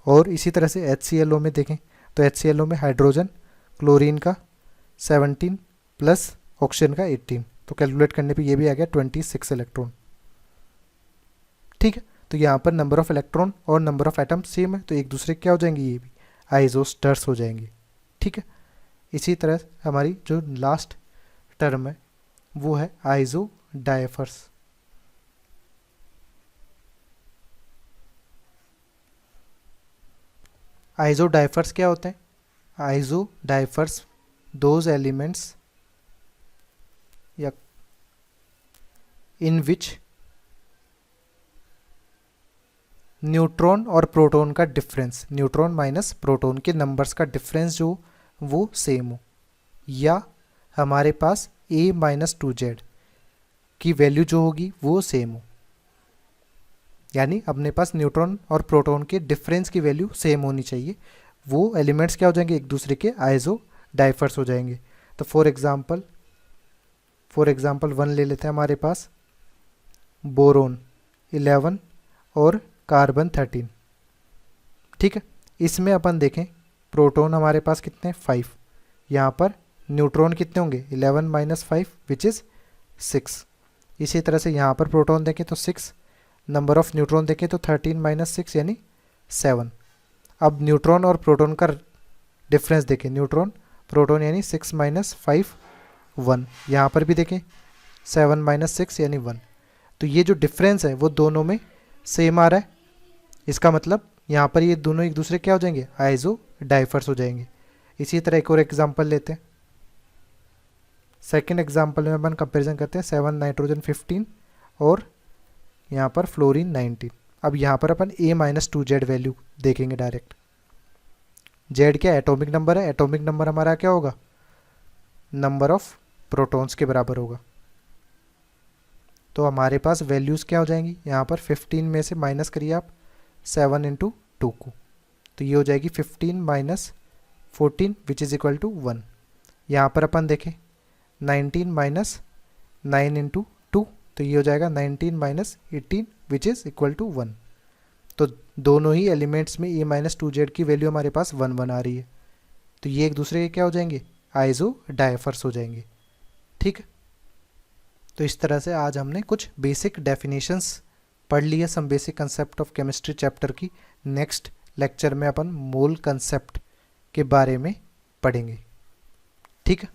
और इसी तरह से HClO में देखें तो HClO में हाइड्रोजन क्लोरीन का 17 प्लस ऑक्सीजन का 18, तो कैलकुलेट करने पे ये भी आ गया 26 इलेक्ट्रॉन। ठीक है, तो यहाँ पर नंबर ऑफ इलेक्ट्रॉन और नंबर ऑफ एटम सेम है, तो एक दूसरे क्या हो जाएंगे, ये भी आइसोस्टर्स हो जाएंगे। ठीक है, इसी तरह हमारी जो लास्ट टर्म है वो है आइसोडाइफर्स। आइसोडाइफर्स क्या होते हैं? आइसोडाइफर्स दोज एलिमेंट्स या इन विच न्यूट्रॉन और प्रोटॉन का डिफरेंस, न्यूट्रॉन माइनस प्रोटॉन के नंबर्स का डिफरेंस जो वो सेम हो, या हमारे पास A-2Z की वैल्यू जो होगी वो सेम हो, यानी अपने पास न्यूट्रॉन और प्रोटॉन के डिफरेंस की वैल्यू सेम होनी चाहिए, वो एलिमेंट्स क्या हो जाएंगे, एक दूसरे के आइसोडाइफर्स हो जाएंगे। तो फॉर एग्जांपल 1 ले लेते हैं, हमारे पास बोरोन 11 और कार्बन 13। ठीक है, इसमें अपन देखें प्रोटॉन हमारे पास कितने 5, यहाँ पर न्यूट्रॉन कितने होंगे 11 - 5 विच इज़ 6। इसी तरह से यहाँ पर प्रोटॉन देखें तो 6, नंबर ऑफ न्यूट्रॉन देखें तो 13 - 6 यानी 7। अब न्यूट्रॉन और प्रोटॉन का डिफरेंस देखें, न्यूट्रॉन प्रोटॉन यानी 6 - 5 1, यहाँ पर भी देखें 7 - 6 यानी 1, तो ये जो डिफरेंस है वो दोनों में सेम आ रहा है, इसका मतलब यहाँ पर ये दोनों एक दूसरे क्या हो जाएंगे, आइसोडाइफर्स हो जाएंगे। इसी तरह एक और एग्जांपल लेते हैं, सेकंड एग्जांपल में अपन कंपैरिजन करते हैं 7 नाइट्रोजन 15 और यहाँ पर फ्लोरीन 19। अब यहाँ पर अपन A-2Z वैल्यू देखेंगे डायरेक्ट। Z क्या एटॉमिक नंबर है, एटॉमिक नंबर हमारा क्या होगा, नंबर ऑफ प्रोटॉन्स के बराबर होगा, तो हमारे पास वैल्यूज़ क्या हो जाएंगी, यहाँ पर 15 में से माइनस करिए आप 7 × 2 को, तो ये हो जाएगी 15 - 14 विच इज़ इक्वल टू 1। यहाँ पर अपन देखें 19 - 9 × 2, तो ये हो जाएगा 19 - 18 विच इज़ इक्वल टू 1। तो दोनों ही एलिमेंट्स में A-2Z की वैल्यू हमारे पास 1 1 आ रही है, तो ये एक दूसरे के क्या हो जाएंगे, आइसोडाइफर्स हो जाएंगे। ठीक है, तो इस तरह से आज हमने कुछ बेसिक डेफिनेशंस पढ़ ली है, some basic concept of chemistry chapter की। नेक्स्ट लेक्चर में अपन मोल कंसेप्ट के बारे में पढ़ेंगे। ठीक है।